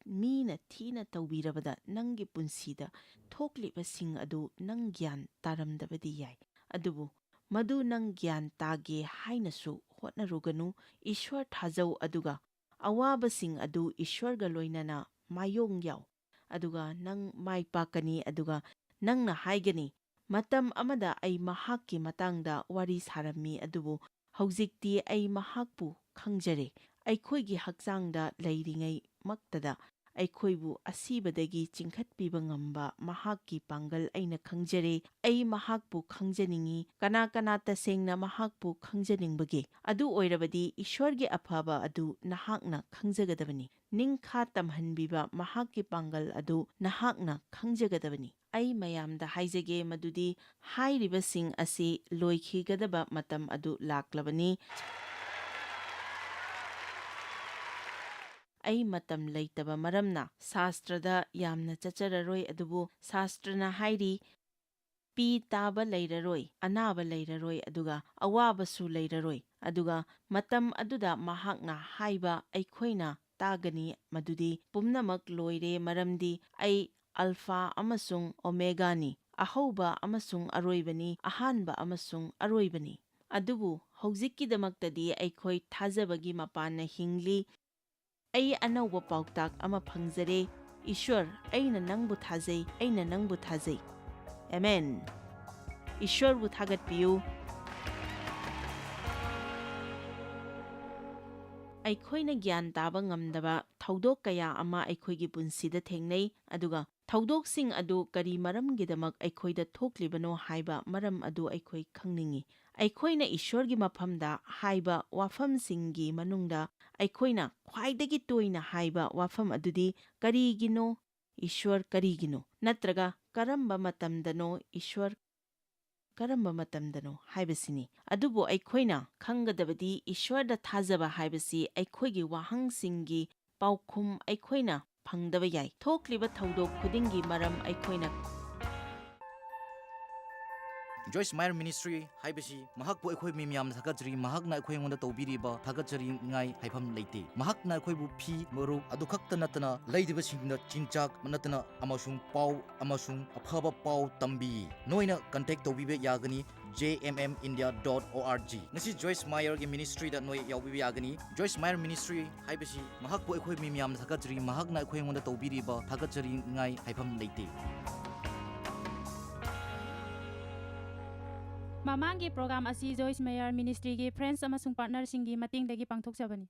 ꯃꯤꯅ ꯊꯤꯅ ꯇꯧꯕꯤꯔꯕꯗ, ꯅꯪꯒꯤ ꯄꯨꯟꯁꯤꯗ ꯊꯣꯛꯂꯤꯕꯁꯤꯡ ꯑꯗꯨ ꯅꯪ ꯒ꯭ꯌꯥꯟ ꯇꯥꯔꯝꯗꯕꯗꯤ ꯌꯥꯏ꯫ ꯑꯗꯨꯕꯨ ꯃꯗꯨ ꯅꯪ ꯒ꯭ꯌꯥꯟ ꯇꯥꯒꯦ ꯍꯥꯏꯅꯁꯨ ꯍꯣꯠꯅꯔꯨꯒꯅꯨ꯫ ꯏꯁ꯭ꯋꯔ ꯊꯥꯖꯧ ꯑꯗꯨꯒ ꯑꯋꯥꯕꯁꯤꯡ ꯑꯗꯨ ꯏꯁ꯭ꯋꯔꯒ ꯂꯣꯏꯅꯅ ꯃꯥꯌꯣꯡ ꯌꯥꯎ ꯑꯗꯨꯒ ꯅꯪ ꯃꯥꯏ ꯄꯥꯛꯀꯅꯤ ꯑꯗꯨꯒ ꯅꯪꯅ ꯍꯥꯏꯒꯅꯤ, ꯃꯇꯝ ꯑꯃꯗ ꯑꯩ ꯃꯍꯥꯛꯀꯤ ꯃꯇꯥꯡꯗ ꯋꯥꯔꯤ ꯁꯥꯔꯝꯃꯤ ꯑꯗꯨꯕꯨ ꯍꯧꯖꯤꯛꯇꯤ ꯑꯩ ꯃꯍꯥꯛꯄꯨ ꯈꯪꯖꯔꯦ꯫ ꯑꯩꯈꯣꯏꯒꯤ ꯍꯛꯆꯥꯡꯗ ꯂꯩꯔꯤꯉꯩ ꯃꯛꯇꯗ ꯑꯩꯈꯣꯏꯕꯨ ꯑꯁꯤꯕꯗꯒꯤ ꯆꯤꯡꯈꯠꯄꯤꯕ ꯉꯝꯕ ꯃꯍꯥꯛꯀꯤ ꯄꯥꯡꯒꯜ ꯑꯩꯅ ꯈꯪꯖꯔꯦ꯫ ꯑꯩ ꯃꯍꯥꯛꯄꯨ ꯈꯪꯖꯅꯤꯡꯏ꯫ ꯀꯅꯥ ꯀꯅꯥ ꯇꯁꯦꯡꯅ ꯃꯍꯥꯛꯄꯨ ꯈꯪꯖꯅꯤꯡꯕꯒꯦ? ꯑꯗꯨ ꯑꯣꯏꯔꯕꯗꯤ ꯏꯁ꯭ꯋꯔꯒꯤ ꯑꯐꯕ ꯑꯗꯨ ꯅꯍꯥꯛꯅ ꯈꯪꯖꯒꯗꯕꯅꯤ꯫ ꯅꯤꯡꯈꯥ ꯇꯝꯍꯟꯕꯤꯕ ꯃꯍꯥꯛꯀꯤ ꯄꯥꯡꯒꯜ ꯑꯗꯨ ꯅꯍꯥꯛꯅ ꯈꯪꯖꯒꯗꯕꯅꯤ꯫ ꯑꯩ ꯃꯌꯥꯝꯗ ꯍꯥꯏꯖꯒꯦ ꯃꯗꯨꯗꯤ ꯍꯥꯏꯔꯤꯕꯁꯤꯡ ꯑꯁꯤ ꯂꯣꯏꯈꯤꯒꯗꯕ ꯃꯇꯝ ꯑꯗꯨ ꯂꯥꯛꯂꯕꯅꯤ꯫ ꯑꯩ ꯃꯇꯝ ꯂꯩꯇꯕ ꯃꯔꯝꯅ ꯁꯥꯁꯇ꯭ꯔꯗ ꯌꯥꯝꯅ ꯆꯠꯆꯔꯔꯣꯏ ꯑꯗꯨꯕꯨ ꯁꯥꯁꯇ꯭ꯔꯅ ꯍꯥꯏꯔꯤ, ꯄꯤ ꯇꯥꯕ ꯂꯩꯔꯔꯣꯏ, ꯑꯅꯥꯕ ꯂꯩꯔꯔꯣꯏ ꯑꯗꯨꯒ ꯑꯋꯥꯕꯁꯨ ꯂꯩꯔꯔꯣꯏ꯫ ꯑꯗꯨꯒ ꯃꯇꯝ ꯑꯗꯨꯗ ꯃꯍꯥꯛꯅ ꯍꯥꯏꯕ ꯑꯩꯈꯣꯏꯅ ꯇꯥꯒꯅꯤ ꯃꯗꯨꯗꯤ ꯄꯨꯝꯅꯃꯛ ꯂꯣꯏꯔꯦ ꯃꯔꯝꯗꯤ ꯑꯩ ꯑꯜꯐꯥ ꯑꯃꯁꯨꯡ ꯑꯣꯃꯦꯒꯥꯅꯤ, ꯑꯍꯧꯕ ꯑꯃꯁꯨꯡ ꯑꯔꯣꯏꯕꯅꯤ, ꯑꯍꯥꯟꯕ ꯑꯃꯁꯨꯡ ꯑꯔꯣꯏꯕꯅꯤ꯫ ꯑꯗꯨꯕꯨ ꯍꯧꯖꯤꯛꯀꯤꯗꯃꯛꯇꯗꯤ ꯑꯩꯈꯣꯏ ꯊꯥꯖꯕꯒꯤ ꯃꯄꯥꯟꯅ ꯍꯤꯡꯂꯤ꯫ ꯑꯩ ꯑꯅꯧꯕ ꯄꯥꯎꯇꯥꯛ ꯑꯃ ꯐꯪꯖꯔꯦ ꯏꯁ꯭ꯋꯔ ꯑꯩꯅ ꯅꯪꯕꯨ ꯊꯥꯖꯩ ꯑꯩꯅ ꯅꯪꯕꯨ ꯊꯥꯖꯩ ꯑꯦꯃꯦꯟ ꯏꯁ꯭ꯋꯔꯕꯨ ꯊꯥꯒꯠꯄꯤꯌꯨ ꯑꯩꯈꯣꯏꯅ ꯒ꯭ꯌꯥꯟ ꯇꯥꯕ ꯉꯝꯗꯕ ꯊꯧꯗꯣꯛ ꯀꯌꯥ ꯑꯃ ꯑꯩꯈꯣꯏꯒꯤ ꯄꯨꯟꯁꯤꯗ ꯊꯦꯡꯅꯩ ꯑꯗꯨꯒ ꯊꯧꯗꯣꯛꯁꯤꯡ ꯑꯗꯨ ꯀꯔꯤ ꯃꯔꯝꯒꯤꯗꯃꯛ ꯑꯩꯈꯣꯏꯗ ꯊꯣꯛꯂꯤꯕꯅꯣ ꯍꯥꯏꯕ ꯃꯔꯝ ꯑꯗꯨ ꯑꯩꯈꯣꯏ ꯈꯪꯅꯤꯡꯏ ꯑꯩꯈꯣꯏꯅ ꯏꯁ꯭ꯋꯔꯒꯤ ꯃꯐꯝꯗ ꯍꯥꯏꯕ ꯋꯥꯐꯝꯁꯤꯡꯒꯤ ꯃꯅꯨꯡꯗ ꯑꯩꯈꯣꯏꯅ ꯈ꯭ꯋꯥꯏꯗꯒꯤ ꯇꯣꯏꯅ ꯍꯥꯏꯕ ꯋꯥꯐꯝ ꯑꯗꯨꯗꯤ ꯀꯔꯤꯒꯤꯅꯣ ꯏꯁ꯭ꯋꯔ ꯀꯔꯤꯒꯤꯅꯣ ꯅꯠꯇ꯭ꯔꯒ ꯀꯔꯝꯕ ꯃꯇꯝꯗꯅꯣ ꯏꯁ꯭ꯋꯔ ꯀꯔꯝꯕ ꯃꯇꯝꯗꯅꯣ ꯍꯥꯏꯕꯁꯤꯅꯤ ꯑꯗꯨꯕꯨ ꯑꯩꯈꯣꯏꯅ ꯈꯪꯒꯗꯕꯗꯤ ꯏꯁ꯭ꯋꯔꯗ ꯊꯥꯖꯕ ꯍꯥꯏꯕꯁꯤ ꯑꯩꯈꯣꯏꯒꯤ ꯋꯥꯍꯪꯁꯤꯡꯒꯤ ꯄꯥꯎꯈꯨꯝ ꯑꯩꯈꯣꯏꯅ ꯐꯪꯗꯕ ꯌꯥꯏ ꯊꯣꯛꯂꯤꯕ ꯊꯧꯗꯣꯛ ꯈꯨꯗꯤꯡꯒꯤ ꯃꯔꯝ ꯑꯩꯈꯣꯏꯅ Joyce Meyer Ministry haibasi mahakpu akhoi mi miyam thakachri mahakna akhoi ngonda tawbiriba thakachri ngai haifam leite mahakna akhoi bu phi moru adu khakta natana leidiba singna chinchak manatana amasung pau amasung aphaba pau tambi noina contact tawbibe yagani jmmindia.org ngasi Joyce Meyer gi ministry da noi yawbibe yagani Joyce Meyer Ministry haibasi mahakpu akhoi mi miyam thakachri mahakna akhoi ngonda tawbiriba thakachri ngai haifam leite Mamangi program asi Joyce Meyer Ministry gi friends amasung partner singi mating dagi pangthok sabani